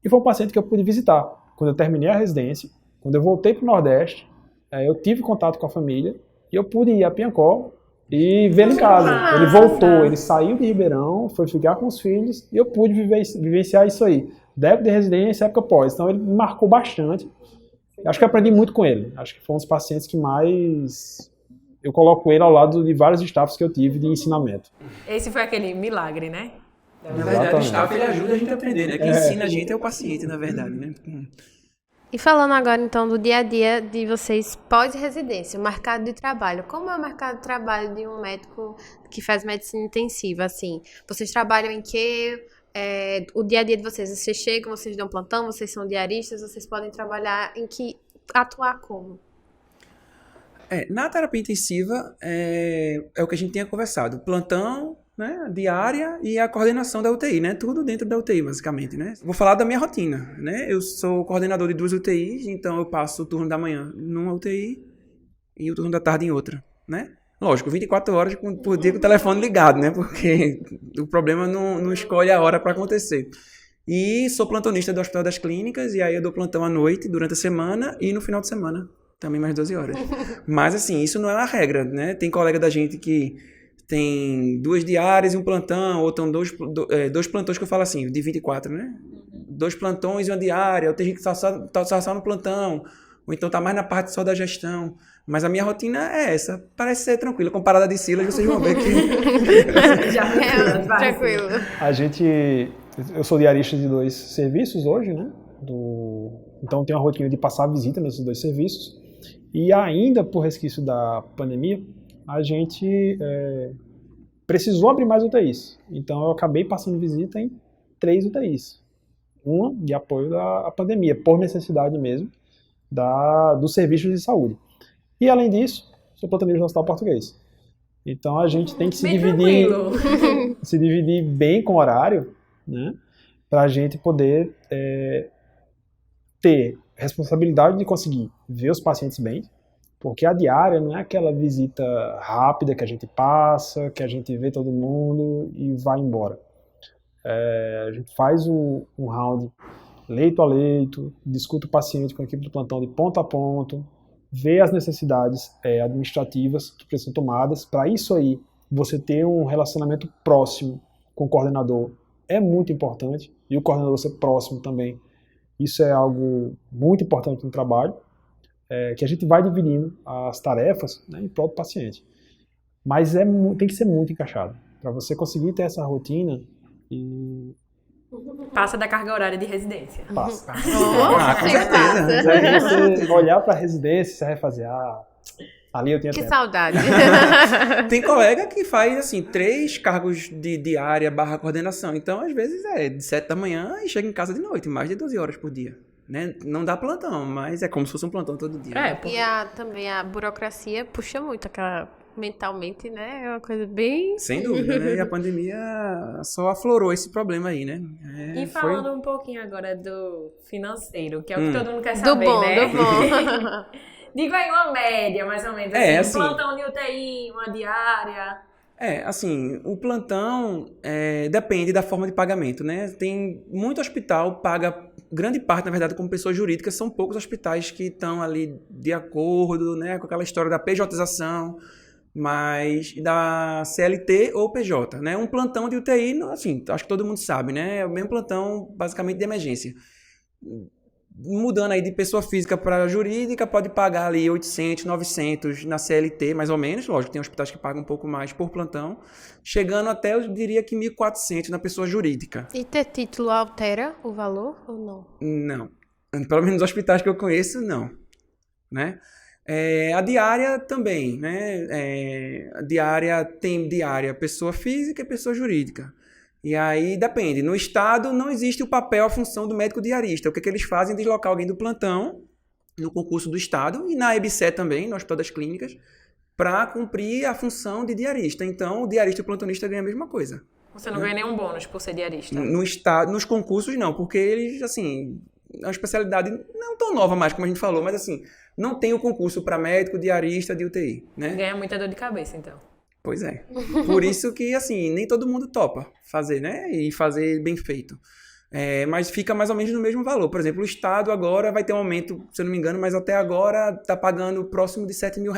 e foi um paciente que eu pude visitar. Quando eu terminei a residência, quando eu voltei para o Nordeste, eu tive contato com a família, e eu pude ir a Piancó e vê-lo em casa. Ele voltou, ele saiu de Ribeirão, foi ficar com os filhos, e eu pude vivenciar isso aí. Débito de residência, época pós. Então ele me marcou bastante. Acho que eu aprendi muito com ele. Acho que foi um dos pacientes que mais... Eu coloco ele ao lado de vários staffs que eu tive de ensinamento. Esse foi aquele milagre, né? Na verdade, o staff ele ajuda a gente a aprender, né? Quem ensina a gente é o paciente, na verdade, né? E falando agora, então, do dia a dia de vocês pós-residência, o mercado de trabalho. Como é o mercado de trabalho de um médico que faz medicina intensiva, assim? Vocês trabalham em quê? O dia a dia de vocês chegam, vocês dão plantão, vocês são diaristas, vocês podem trabalhar em que... atuar como? Na terapia intensiva, é o que a gente tinha conversado. Plantão, né, diária e a coordenação da UTI, né? Tudo dentro da UTI, basicamente, né? Vou falar da minha rotina, né? Eu sou coordenador de 2 UTIs, então eu passo o turno da manhã numa UTI e o turno da tarde em outra, né? Lógico, 24 horas por dia com o telefone ligado, né? Porque o problema não escolhe a hora para acontecer. E sou plantonista do Hospital das Clínicas, e aí eu dou plantão à noite, durante a semana e no final de semana, também mais 12 horas. Mas assim, isso não é uma regra, né? Tem colega da gente que tem 2 diárias e um plantão, ou estão 2 plantões que eu falo assim, de 24, né? 2 plantões e uma diária, ou tem gente que tá só no plantão, ou então tá mais na parte só da gestão. Mas a minha rotina é essa, parece ser tranquila. Comparada a de Silas, vocês vão ver que... Já é Tranquilo. Eu sou diarista de 2 serviços hoje, né? Então tenho a rotina de passar visita nesses 2 serviços. E ainda por resquício da pandemia, a gente precisou abrir mais UTIs. Então eu acabei passando visita em 3 UTIs. Uma de apoio à pandemia, por necessidade mesmo, dos serviços de saúde. E além disso, sou plantonista no Hospital Português. Então a gente tem que se dividir bem com o horário, né? Para a gente poder ter responsabilidade de conseguir ver os pacientes bem, porque a diária não é aquela visita rápida que a gente passa, que a gente vê todo mundo e vai embora. A gente faz um round leito a leito, discute o paciente com a equipe do plantão de ponto a ponto, vê as necessidades administrativas que precisam ser tomadas. Para isso aí, você ter um relacionamento próximo com o coordenador é muito importante, e o coordenador ser próximo também. Isso é algo muito importante no trabalho, que a gente vai dividindo as tarefas, né, em prol do paciente. Mas tem que ser muito encaixado. Para você conseguir ter essa rotina... Passa da carga horária de residência. Passa. Com certeza. Aí você olhar para a residência, você vai fazer... ali eu tinha Que tempo. saudade. Tem colega que faz, assim, 3 cargos de diária / coordenação. Então, às vezes, de 7 da manhã e chega em casa de noite, mais de 12 horas por dia. Né? Não dá plantão, mas é como se fosse um plantão todo dia. E também a burocracia puxa muito mentalmente, né? É uma coisa bem... Sem dúvida, né? E a pandemia só aflorou esse problema aí, né? E falando um pouquinho agora do financeiro, que é o que todo mundo quer saber, do bom. Diga aí uma média, mais ou menos. Assim, um plantão de UTI, uma diária. Assim, o plantão depende da forma de pagamento, né? Tem muito hospital paga, grande parte, na verdade, como pessoa jurídica, são poucos hospitais que estão ali de acordo, né, com aquela história da PJização, mas da CLT ou PJ, né? Um plantão de UTI, assim, acho que todo mundo sabe, né? É o mesmo plantão, basicamente, de emergência. Mudando aí de pessoa física para jurídica, pode pagar ali 800, 900 na CLT, mais ou menos. Lógico, tem hospitais que pagam um pouco mais por plantão. Chegando até, eu diria que 1.400 na pessoa jurídica. E ter título altera o valor ou não? Não. Pelo menos nos hospitais que eu conheço, não. Né? A diária também, né? A diária tem diária pessoa física e pessoa jurídica. E aí depende. No Estado não existe o papel, a função do médico diarista. O que eles fazem é deslocar alguém do plantão no concurso do Estado e na EBSE também, no Hospital das Clínicas, para cumprir a função de diarista. Então, o diarista e o plantonista ganham a mesma coisa. Você não ganha nenhum bônus por ser diarista? No Estado, nos concursos, não, porque eles, assim, é uma especialidade não tão nova mais, como a gente falou, mas assim, não tem o concurso para médico, diarista de UTI, né? Ganha muita dor de cabeça, então. Pois é. Por isso que, assim, nem todo mundo topa fazer, né? E fazer bem feito. Mas fica mais ou menos no mesmo valor. Por exemplo, o Estado agora vai ter um aumento, se eu não me engano, mas até agora está pagando próximo de R$7 mil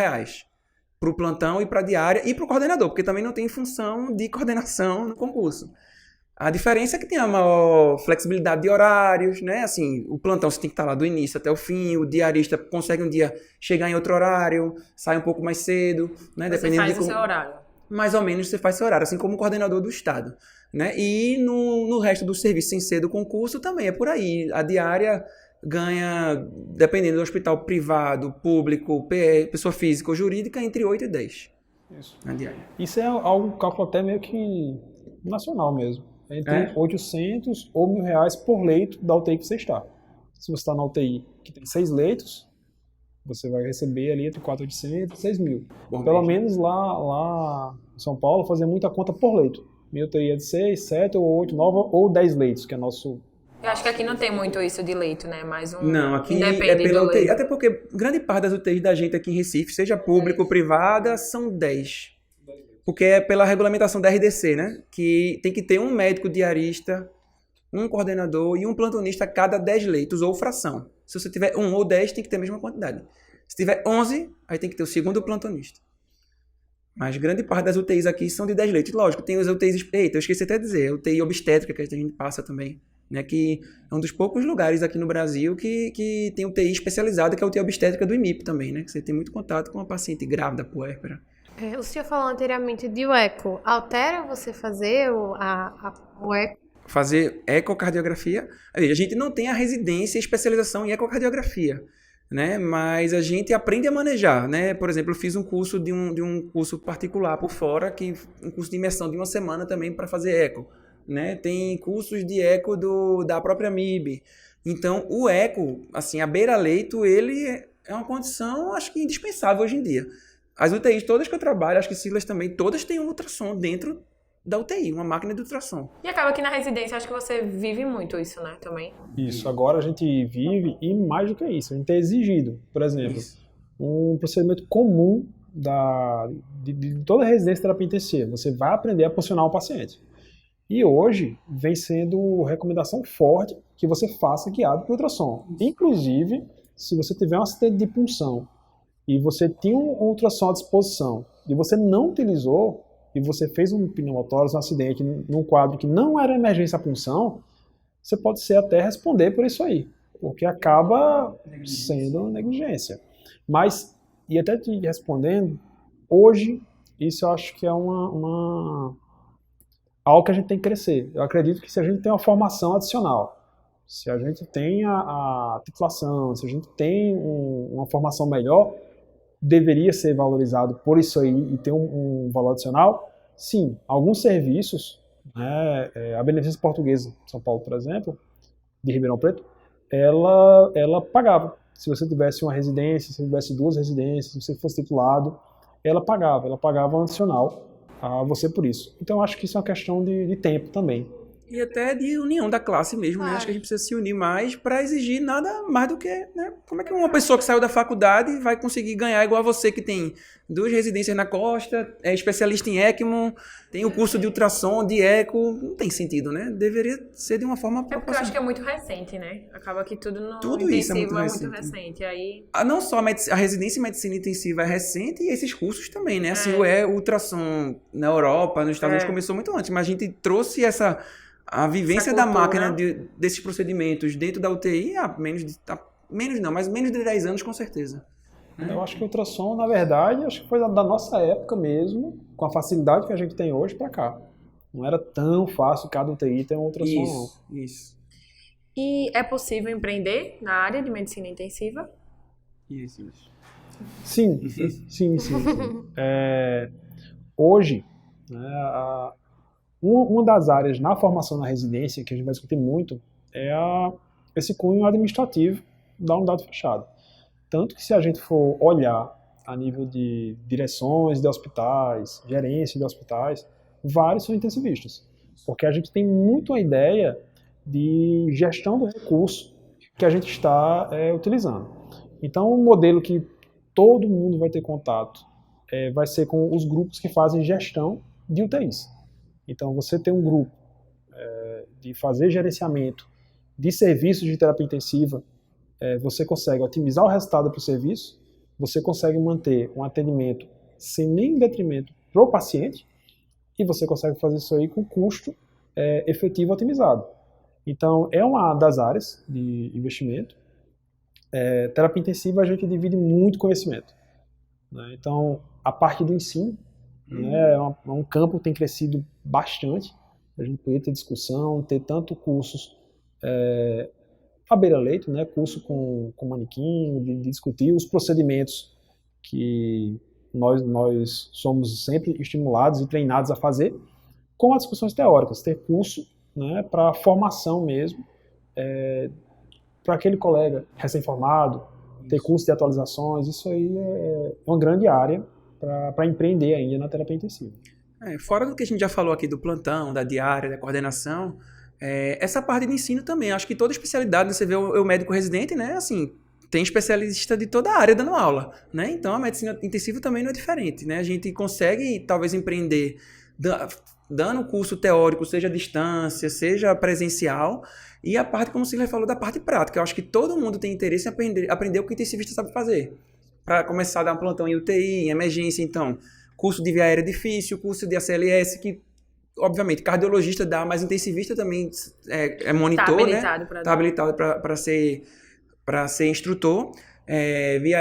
para o plantão e para a diária e para o coordenador, porque também não tem função de coordenação no concurso. A diferença é que tem a maior flexibilidade de horários, né? Assim, o plantão você tem que estar lá do início até o fim, o diarista consegue um dia chegar em outro horário, sai um pouco mais cedo, né? Você faz o seu horário. Mais ou menos você faz seu horário, assim como o coordenador do Estado, né? E no resto do serviço sem ser do concurso também é por aí. A diária ganha, dependendo do hospital privado, público, pessoa física ou jurídica, entre 8 e 10. Isso. Na diária. Isso é algo cálculo até meio que nacional mesmo. Entre 800 ou R$1.000 por leito da UTI que você está. Se você está na UTI que tem 6 leitos, você vai receber ali entre 4.800 e 6.000. Pelo menos lá em São Paulo, fazer muita conta por leito. Minha UTI é de 6, 7 ou 8, 9 ou 10 leitos, que é nosso... Eu acho que aqui não tem muito isso de leito, né? Mais um... Não, aqui é pela UTI. Até porque grande parte das UTIs da gente aqui em Recife, seja pública ou privada, são 10. Porque é pela regulamentação da RDC, né? Que tem que ter um médico diarista, um coordenador e um plantonista a cada 10 leitos ou fração. Se você tiver 1 ou 10, tem que ter a mesma quantidade. Se tiver 11, aí tem que ter o segundo plantonista. Mas grande parte das UTIs aqui são de 10 leitos. Lógico, tem as UTIs... Eita, eu esqueci até de dizer. A UTI obstétrica que a gente passa também. Né? Que é um dos poucos lugares aqui no Brasil que tem UTI especializada, que é a UTI obstétrica do IMIP também, né? Que você tem muito contato com uma paciente grávida, puérpera. O senhor falou anteriormente de eco. Altera você fazer o eco? Fazer ecocardiografia. A gente não tem a residência e especialização em ecocardiografia, né? Mas a gente aprende a manejar, né? Por exemplo, eu fiz um curso de um curso particular por fora, um curso de imersão de 1 semana também para fazer eco, né? Tem cursos de eco da própria MIB. Então, o eco, assim, a beira-leito, ele é uma condição, acho que indispensável hoje em dia. As UTIs todas que eu trabalho, acho que Silas também, todas têm um ultrassom dentro da UTI, uma máquina de ultrassom. E acaba que na residência, acho que você vive muito isso, né, também? Isso, agora a gente vive e mais do que isso, a gente é exigido. Por exemplo, um procedimento comum de toda residência de terapia intensiva, você vai aprender a posicionar um paciente. E hoje vem sendo recomendação forte que você faça guiado por ultrassom. Inclusive, se você tiver um acidente de punção e você tinha um ultrassom à disposição e você não utilizou, e você fez um pneumotórax, um acidente, num quadro que não era emergência à punção, você pode ser até responder por isso aí, porque acaba sendo negligência. Mas, e até te respondendo, hoje, isso eu acho que é algo que a gente tem que crescer. Eu acredito que se a gente tem uma formação adicional, se a gente tem a titulação, se a gente tem uma formação melhor, deveria ser valorizado por isso aí e ter um valor adicional? Sim, alguns serviços, né, a Beneficência Portuguesa de São Paulo, por exemplo, de Ribeirão Preto, ela pagava. Se você tivesse uma residência, se você tivesse 2 residências, se você fosse titulado, ela pagava um adicional a você por isso. Então, acho que isso é uma questão de tempo também. E até de união da classe mesmo, né? Acho que a gente precisa se unir mais para exigir nada mais do que, né? Como é que uma pessoa que saiu da faculdade vai conseguir ganhar igual a você que tem 2 residências na costa, é especialista em ECMO, tem o curso de ultrassom, de eco, não tem sentido, né? Deveria ser de uma forma proporcional. É porque eu acho que é muito recente, né? Acaba que tudo no tudo intensivo isso é muito recente. Aí... Não só a residência em medicina intensiva é recente e esses cursos também, né? Assim, o ultrassom na Europa, nos Estados Unidos começou muito antes, mas a gente trouxe a vivência da máquina desses procedimentos dentro da UTI há menos de 10 anos, com certeza. Eu acho que o ultrassom, na verdade, acho que foi da nossa época mesmo, com a facilidade que a gente tem hoje para cá. Não era tão fácil cada UTI ter um ultrassom, não. Isso. E é possível empreender na área de medicina intensiva? Isso. Sim. Hoje, né, uma das áreas na formação na residência que a gente vai discutir muito é esse cunho administrativo da unidade fechada. Tanto que se a gente for olhar a nível de direções de hospitais, gerência de hospitais, vários são intensivistas. Porque a gente tem muito a ideia de gestão do recurso que a gente está utilizando. Então, um modelo que todo mundo vai ter contato vai ser com os grupos que fazem gestão de UTIs. Então, você tem um grupo de fazer gerenciamento de serviços de terapia intensiva, você consegue otimizar o resultado para o serviço, você consegue manter um atendimento sem nenhum detrimento para o paciente e você consegue fazer isso aí com custo efetivo otimizado. Então, é uma das áreas de investimento. Terapia intensiva a gente divide muito conhecimento, né? Então, a parte do ensino, né, é um campo que tem crescido bastante. A gente poderia ter discussão, ter tanto cursos à beira-leito, né, curso com manequim, de discutir os procedimentos que nós somos sempre estimulados e treinados a fazer, com as discussões teóricas, ter curso, né, para formação mesmo, para aquele colega recém-formado, ter curso de atualizações, isso aí é uma grande área para empreender ainda na terapia intensiva. Fora do que a gente já falou aqui do plantão, da diária, da coordenação, essa parte de ensino também, acho que toda especialidade, você vê o médico residente, né, assim, tem especialista de toda a área dando aula, né, então a medicina intensiva também não é diferente, né, a gente consegue talvez empreender dando curso teórico, seja à distância, seja presencial, e a parte, como o Silvio falou, da parte prática. Eu acho que todo mundo tem interesse em aprender o que o intensivista sabe fazer. Para começar a dar um plantão em UTI, em emergência, então, curso de via aérea difícil, curso de ACLS, que, obviamente, cardiologista dá, mas intensivista também é monitor, tá habilitado para ser instrutor.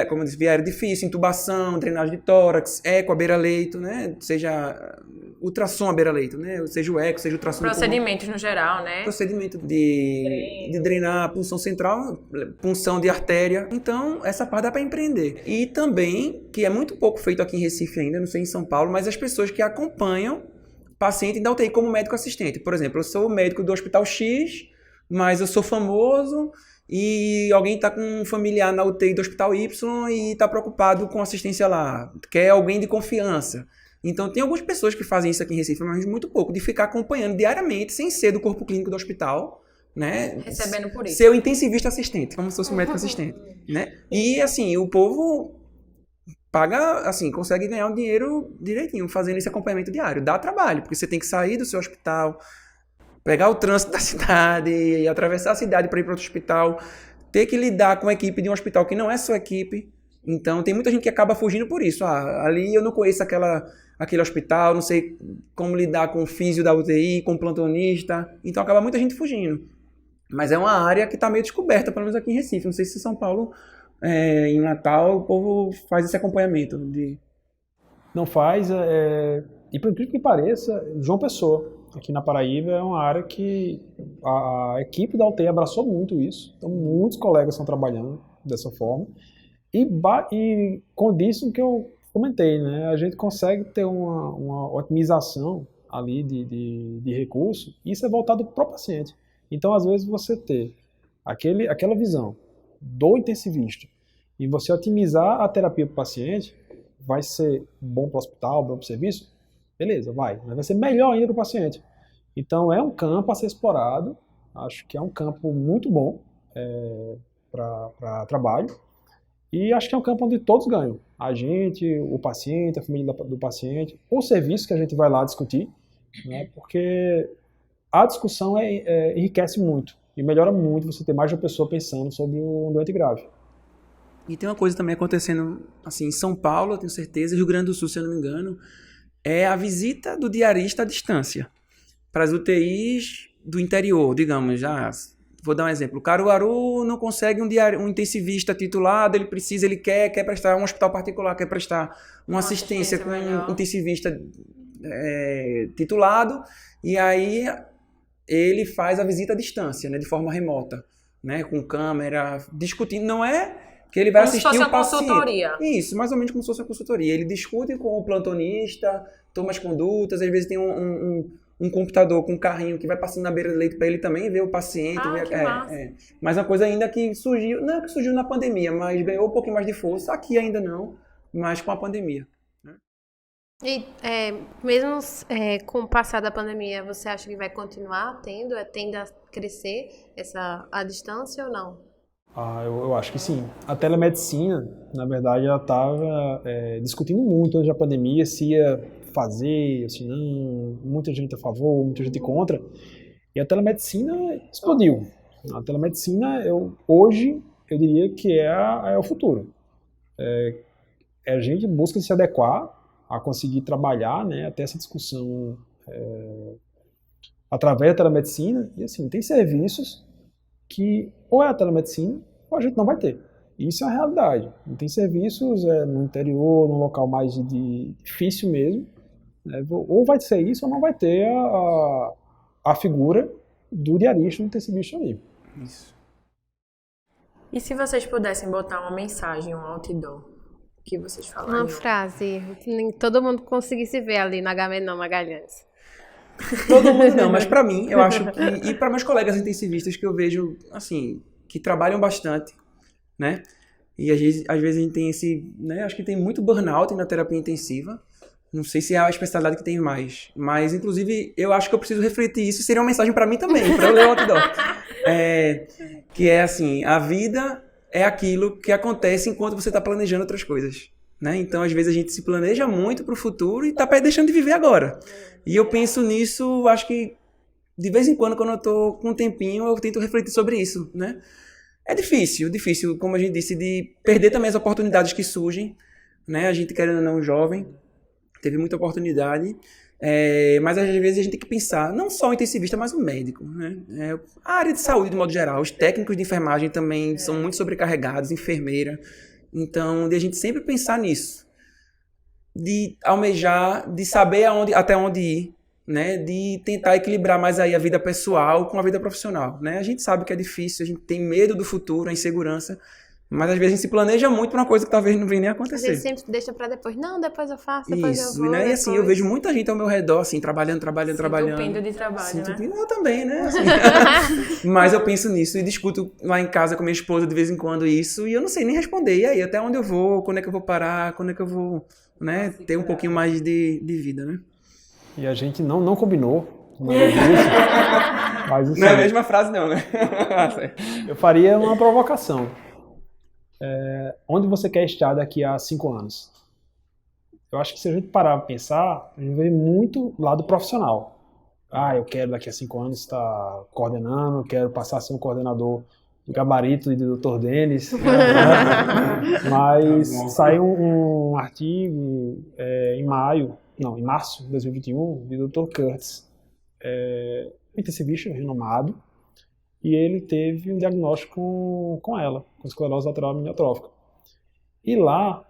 Como eu disse, via aérea difícil, intubação, drenagem de tórax, eco à beira-leito, né? Seja ultrassom à beira-leito, né? Seja o eco, seja o ultrassom. Procedimentos no geral, né? Procedimento de drenar a punção central, punção de artéria. Então, essa parte dá para empreender. E também, que é muito pouco feito aqui em Recife ainda, não sei em São Paulo, mas as pessoas que acompanham paciente da UTI como médico assistente. Por exemplo, eu sou médico do Hospital X, mas eu sou famoso e alguém está com um familiar na UTI do Hospital Y e está preocupado com assistência lá, quer alguém de confiança. Então, tem algumas pessoas que fazem isso aqui em Recife, mas muito pouco, de ficar acompanhando diariamente, sem ser do corpo clínico do hospital, né? Recebendo por isso. Ser o intensivista assistente, como se fosse o médico assistente, né? E, assim, o povo paga, assim, consegue ganhar um dinheiro direitinho, fazendo esse acompanhamento diário. Dá trabalho, porque você tem que sair do seu hospital, pegar o trânsito da cidade, atravessar a cidade para ir para outro hospital, ter que lidar com a equipe de um hospital que não é sua equipe. Então, tem muita gente que acaba fugindo por isso. Ali eu não conheço aquele hospital, não sei como lidar com o físio da UTI, com o plantonista. Então, acaba muita gente fugindo. Mas é uma área que está meio descoberta, pelo menos aqui em Recife. Não sei se em São Paulo, em Natal, o povo faz esse acompanhamento. Não faz. E por incrível que pareça, João Pessoa, aqui na Paraíba, é uma área que a equipe da UTI abraçou muito isso. Então, muitos colegas estão trabalhando dessa forma. E condiz com o que eu comentei, né? A gente consegue ter uma otimização ali de recurso, e isso é voltado para o paciente. Então, às vezes, você ter aquela visão do intensivista e você otimizar a terapia para o paciente, vai ser bom para o hospital, bom para o serviço? Beleza, mas vai ser melhor ainda para o paciente. Então, é um campo a ser explorado, acho que é um campo muito bom para trabalho. E acho que é um campo onde todos ganham. A gente, o paciente, a família do paciente, o serviço que a gente vai lá discutir, né? Porque a discussão enriquece muito e melhora muito você ter mais de uma pessoa pensando sobre um doente grave. E tem uma coisa também acontecendo assim, em São Paulo, eu tenho certeza, e Rio Grande do Sul, se eu não me engano, é a visita do diarista à distância para as UTIs do interior, digamos, já. Vou dar um exemplo. O Caruaru não consegue um intensivista titulado, ele quer prestar um hospital particular, quer prestar uma assistência com um intensivista titulado, e aí ele faz a visita à distância, né, de forma remota, né, com câmera, discutindo. Não é que ele vai Como se assistir fosse o uma paciente. consultoria. Isso, mais ou menos como se fosse uma consultoria. Ele discute com o plantonista, toma as condutas, às vezes tem um computador com um carrinho que vai passando na beira do leito para ele também ver o paciente. Que massa. Mas uma coisa ainda que surgiu, não que surgiu na pandemia, mas ganhou um pouquinho mais de força. Aqui ainda não, mas com a pandemia. E mesmo com o passar da pandemia, você acha que vai continuar tende a crescer a distância ou não? Eu acho que sim. A telemedicina, na verdade, ela estava discutindo muito antes da pandemia se ia fazer, se não, muita gente a favor, muita gente contra. E a telemedicina explodiu. A telemedicina, hoje, eu diria que é o futuro. A gente busca se adequar a conseguir trabalhar, né, até essa discussão através da telemedicina. E assim, tem serviços que ou é a telemedicina ou a gente não vai ter. Isso é a realidade. Tem serviços no interior, num local mais difícil mesmo, né, ou vai ser isso ou não vai ter a figura do diarista no intensivista ali. Isso. E se vocês pudessem botar uma mensagem, um outdoor, que vocês falariam? Uma frase, nem todo mundo conseguisse ver ali na Agamenon Magalhães. Todo mundo não, mas para mim, eu acho que, e para meus colegas intensivistas que eu vejo, assim, que trabalham bastante, né? E às vezes a gente tem né? Acho que tem muito burnout na terapia intensiva. Não sei se é a especialidade que tem mais, mas inclusive eu acho que eu preciso refletir isso. Seria uma mensagem para mim também, para eu ler o outdoor. Que é assim, a vida é aquilo que acontece enquanto você está planejando outras coisas, né? Então, às vezes, a gente se planeja muito para o futuro e está deixando de viver agora. E eu penso nisso, acho que, de vez em quando eu estou com um tempinho, eu tento refletir sobre isso, né? É difícil, como a gente disse, de perder também as oportunidades que surgem, né? A gente, querendo ou não, jovem, teve muita oportunidade, mas às vezes a gente tem que pensar, não só o intensivista, mas o médico, né? A área de saúde, de modo geral, os técnicos de enfermagem também são muito sobrecarregados, enfermeira. Então, de a gente sempre pensar nisso, de almejar, de saber até onde ir, né? De tentar equilibrar mais aí a vida pessoal com a vida profissional, né? A gente sabe que é difícil, a gente tem medo do futuro, a insegurança, mas às vezes a gente se planeja muito para uma coisa que talvez não venha nem acontecer. Às vezes sempre deixa para depois. Não, depois eu faço, depois Isso, eu vou. né? E assim, eu vejo muita gente ao meu redor, assim, trabalhando. Entupindo de trabalho, né? Eu também, né? Assim. Mas eu penso nisso e discuto lá em casa com minha esposa de vez em quando isso, e eu não sei nem responder. E aí, até onde eu vou, quando é que eu vou parar, quando é que eu vou, né, ter um pouquinho mais de vida, né? E a gente não combinou, mas assim, Não é a mesma frase não, né? eu faria uma provocação. Onde você quer estar daqui a 5 anos? Eu acho que se a gente parar para pensar, a gente vê muito lado profissional. Eu quero daqui a 5 anos estar coordenando, quero passar a ser um coordenador do gabarito e do Dr. Denis. Mas saiu um artigo em março de 2021, do Dr. Kurtz, um intensivista renomado, e ele teve um diagnóstico com ela, com esclerose lateral amiotrófica. E lá,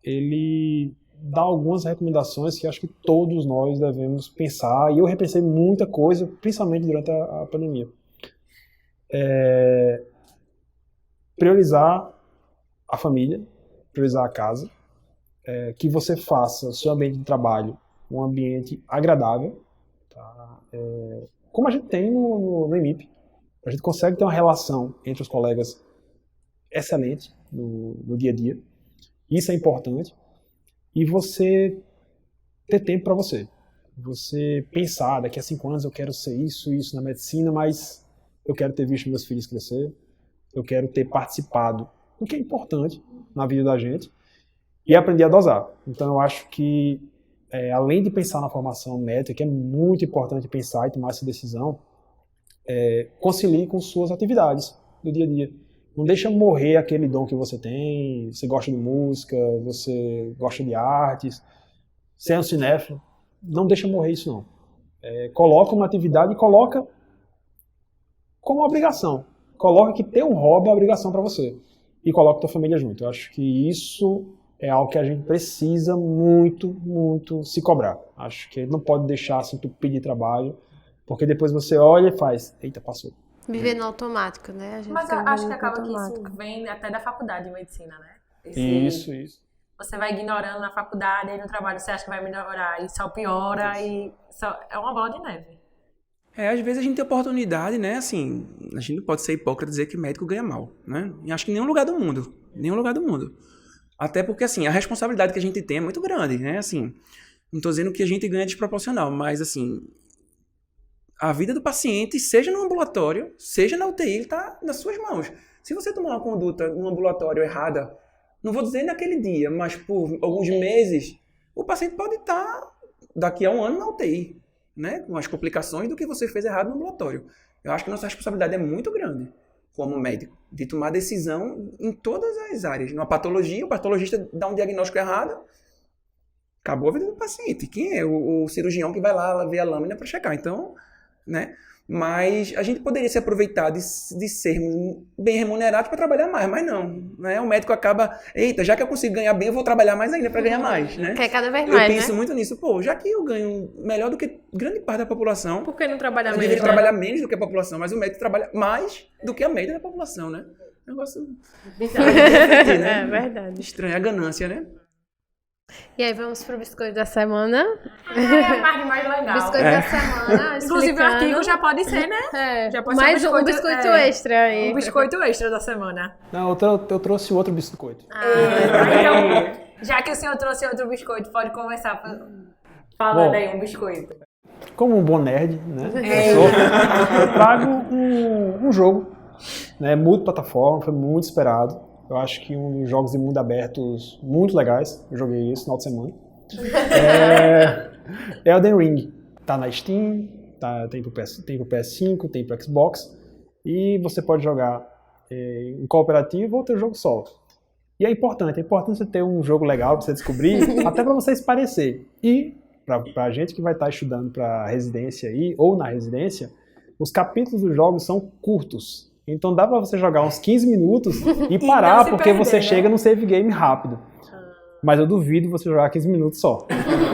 ele dá algumas recomendações que acho que todos nós devemos pensar, e eu repensei muita coisa, principalmente durante a pandemia. Priorizar a família, priorizar a casa, que você faça o seu ambiente de trabalho um ambiente agradável, tá? Como a gente tem no IMIP. A gente consegue ter uma relação entre os colegas excelente no dia a dia. Isso é importante. E você ter tempo para você. Você pensar, daqui a 5 anos eu quero ser isso na medicina, mas eu quero ter visto meus filhos crescer, eu quero ter participado do que é importante na vida da gente e aprender a dosar. Então eu acho que, além de pensar na formação médica, que é muito importante pensar e tomar essa decisão, concilie com suas atividades do dia a dia. Não deixa morrer aquele dom que você tem, você gosta de música, você gosta de artes, você é um cinéfilo, não deixa morrer isso não. Coloca uma atividade e coloca como obrigação. Coloca que ter um hobby é uma obrigação para você. E coloca a tua família junto. Eu acho que isso é algo que a gente precisa muito, muito se cobrar. Acho que não pode deixar se entupir de trabalho. Porque depois você olha e faz, eita, passou. Viver no automático, né? A gente Mas fica eu acho que vivendo no acaba que automático. isso vem até da faculdade de medicina, né? Isso. Você vai ignorando na faculdade, aí no trabalho você acha que vai melhorar, e só piora, é uma bola de neve. Às vezes a gente tem oportunidade, né? Assim, a gente não pode ser hipócrita e dizer que médico ganha mal, né? E acho que em nenhum lugar do mundo. Nenhum lugar do mundo. Até porque, assim, a responsabilidade que a gente tem é muito grande, né? Assim, não tô dizendo que a gente ganha desproporcional, mas, assim, a vida do paciente, seja no ambulatório, seja na UTI, ele tá nas suas mãos. Se você tomar uma conduta no ambulatório errada, não vou dizer naquele dia, mas por alguns meses, o paciente pode estar daqui a um ano na UTI, né? Com as complicações do que você fez errado no ambulatório. Eu acho que nossa responsabilidade é muito grande, como médico, de tomar decisão em todas as áreas. Numa patologia, o patologista dá um diagnóstico errado, acabou a vida do paciente. Quem é? O cirurgião que vai lá ver a lâmina para checar. Então, né? Mas a gente poderia se aproveitar de sermos bem remunerados para trabalhar mais, mas não, né? O médico acaba, eita, já que eu consigo ganhar bem, eu vou trabalhar mais ainda para ganhar mais, né? Quer cada vez Eu mais, penso né? muito nisso, pô, já que eu ganho melhor do que grande parte da população, Por que não trabalhar eu menos, deveria né? trabalhar menos do que a população, mas o médico trabalha mais do que a média da população, né? Negócio É verdade. estranho, a ganância, né? E aí vamos pro biscoito da semana. É a parte mais legal. Biscoito da semana. Inclusive o explicando. artigo já pode ser, né? É, Já pode ser mais um biscoito extra aí. Um biscoito extra da semana. Não, eu trouxe outro biscoito. Então, já que o senhor trouxe outro biscoito, pode começar falando Bom. aí um biscoito. Como um bom nerd, né? Eu trago um jogo, né? Multiplataforma, foi muito esperado. Eu acho que um dos jogos de mundo abertos muito legais. Eu joguei isso no final de semana. É Elden Ring. Tá na Steam, tem pro PS5, tem pro Xbox. E você pode jogar em cooperativo ou ter um jogo solo. E é importante você ter um jogo legal pra você descobrir, até pra você se parecer. E pra gente que vai estar estudando pra residência aí, ou na residência, os capítulos dos jogos são curtos. Então dá pra você jogar uns 15 minutos e parar, não se porque perder, você né? chega no save game rápido. Mas eu duvido você jogar 15 minutos só.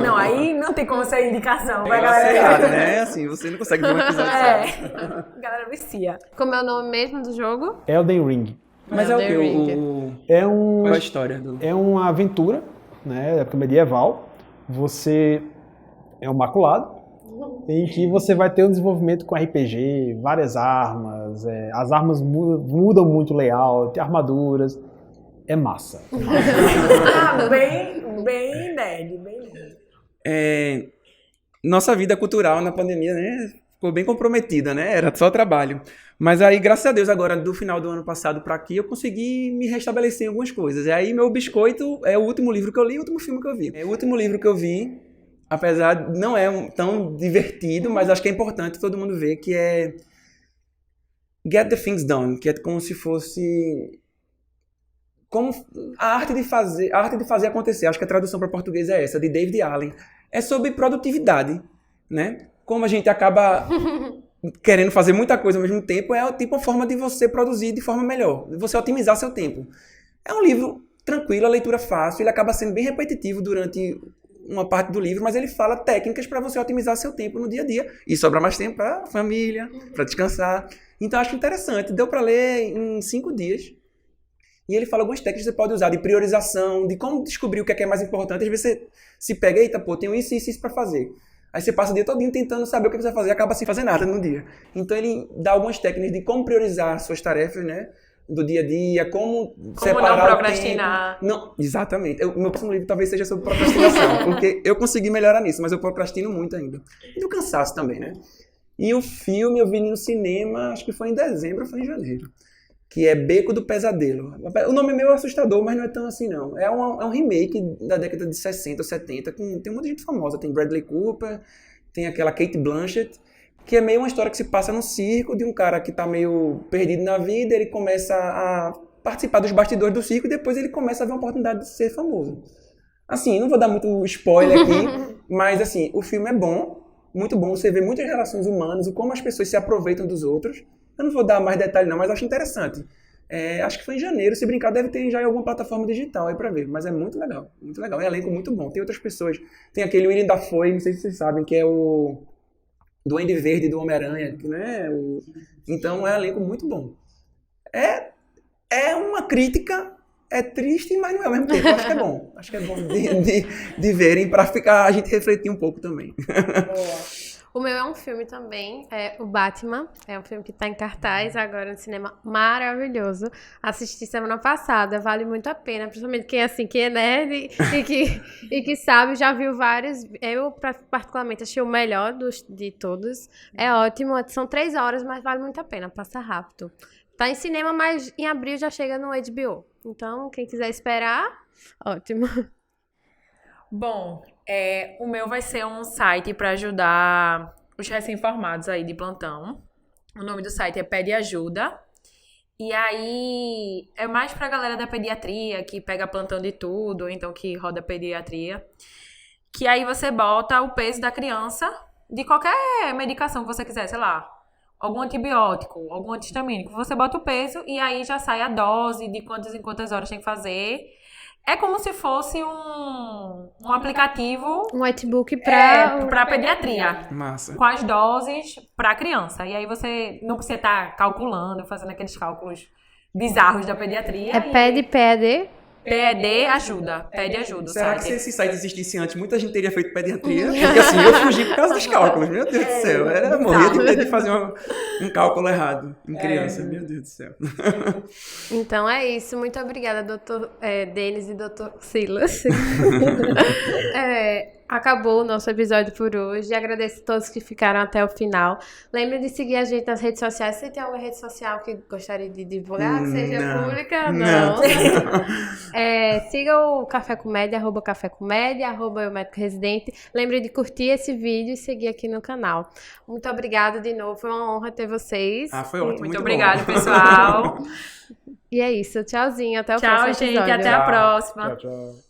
Não, aí não tem como ser indicação. Vai, Negócio galera. errado, né? Assim, você não consegue ver um episódio só. Galera vicia. Como é o nome mesmo do jogo? Elden Ring. Mas é o Elden que? Ring. Qual Qual é a história do... É uma aventura, né, época medieval. Você é um maculado, em que você vai ter um desenvolvimento com RPG, várias armas, as armas mudam muito o layout, armaduras. É massa. Bem nerd. Nossa vida cultural na pandemia, né? Ficou bem comprometida, né? Era só trabalho. Mas aí, graças a Deus, agora do final do ano passado pra aqui, eu consegui me restabelecer em algumas coisas. E aí, meu biscoito é o último livro que eu li e o último filme que eu vi. É o último livro que eu vi, apesar de não é tão divertido, mas acho que é importante todo mundo ver, que é Get the Things Done, que é como se fosse... como a arte de fazer acontecer. Acho que a tradução para português é essa, de David Allen. É sobre produtividade, né? Como a gente acaba querendo fazer muita coisa ao mesmo tempo, é tipo uma forma de você produzir de forma melhor, de você otimizar seu tempo. É um livro tranquilo, a leitura fácil, ele acaba sendo bem repetitivo durante uma parte do livro, mas ele fala técnicas para você otimizar seu tempo no dia a dia e sobrar mais tempo para família, para descansar. Então acho interessante, deu para ler em 5 dias. E ele fala algumas técnicas que você pode usar de priorização, de como descobrir o que é mais importante. Às vezes você se pega, eita, pô, tenho isso para fazer. Aí você passa o dia todinho tentando saber o que você vai fazer e acaba sem fazer nada no dia. Então ele dá algumas técnicas de como priorizar suas tarefas, né? Do dia a dia, como separar não o procrastinar. tempo. Não, exatamente. O meu próximo livro talvez seja sobre procrastinação, porque eu consegui melhorar nisso, mas eu procrastino muito ainda. E do cansaço também, né? E o filme eu vi no cinema, acho que foi em dezembro ou foi em janeiro. Que é Beco do Pesadelo. O nome é meio assustador, mas não é tão assim, não. É um remake da década de 60 ou 70, tem um monte de gente famosa. Tem Bradley Cooper, tem aquela Cate Blanchett, que é meio uma história que se passa no circo, de um cara que tá meio perdido na vida, ele começa a participar dos bastidores do circo e depois ele começa a ver uma oportunidade de ser famoso. Assim, não vou dar muito spoiler aqui, mas assim, o filme é bom, muito bom, você vê muitas relações humanas, o como as pessoas se aproveitam dos outros. Eu não vou dar mais detalhe não, mas acho interessante. Acho que foi em janeiro, se brincar deve ter já em alguma plataforma digital aí pra ver, mas é muito legal, muito legal. É um elenco muito bom, tem outras pessoas, tem aquele William Dafoe, não sei se vocês sabem, que é o Duende Verde do Homem-Aranha, né? Então é um elenco muito bom. É uma crítica, é triste, mas não é ao mesmo tempo. Acho que é bom. Acho que é bom de verem para ficar a gente refletir um pouco também. O meu é um filme também, é o Batman. É um filme que está em cartaz agora no cinema, maravilhoso. Assisti semana passada, vale muito a pena, principalmente quem é nerd e que sabe, já viu vários. Eu, particularmente, achei o melhor de todos. É ótimo, são 3 horas, mas vale muito a pena, passa rápido. Tá em cinema, mas em abril já chega no HBO. Então, quem quiser esperar, ótimo. Bom, o meu vai ser um site para ajudar os recém-formados aí de plantão. O nome do site é Pede Ajuda. E aí é mais pra galera da pediatria, que pega plantão de tudo, ou então que roda pediatria. Que aí você bota o peso da criança de qualquer medicação que você quiser, sei lá, algum antibiótico, algum antihistamínico. Você bota o peso e aí já sai a dose de quantas em quantas horas tem que fazer. É como se fosse um aplicativo... Um notebook para pediatria. Massa. Com as doses para criança. E aí você não precisa estar calculando, fazendo aqueles cálculos bizarros da pediatria. É PED ajuda. Pede ajuda. Será que se esse site existisse antes, muita gente teria feito pediatria? Porque assim, eu fugi por causa dos cálculos. Meu Deus do céu. Eu morria de medo de fazer um cálculo errado em criança. Meu Deus do céu. Então é isso. Muito obrigada, doutor Denis e doutor Silas. Acabou o nosso episódio por hoje. Agradeço a todos que ficaram até o final. Lembre de seguir a gente nas redes sociais. Se tem alguma rede social que gostaria de divulgar, que seja pública, não. Siga o Café Comédia, @Café Comédia, @Eu Médico Residente. Lembre de curtir esse vídeo e seguir aqui no canal. Muito obrigada de novo. Foi uma honra ter vocês. Foi ótimo. Muito obrigada, pessoal. E é isso. Tchauzinho. Até o próximo episódio. Tchau, gente. Até a próxima. Tchau.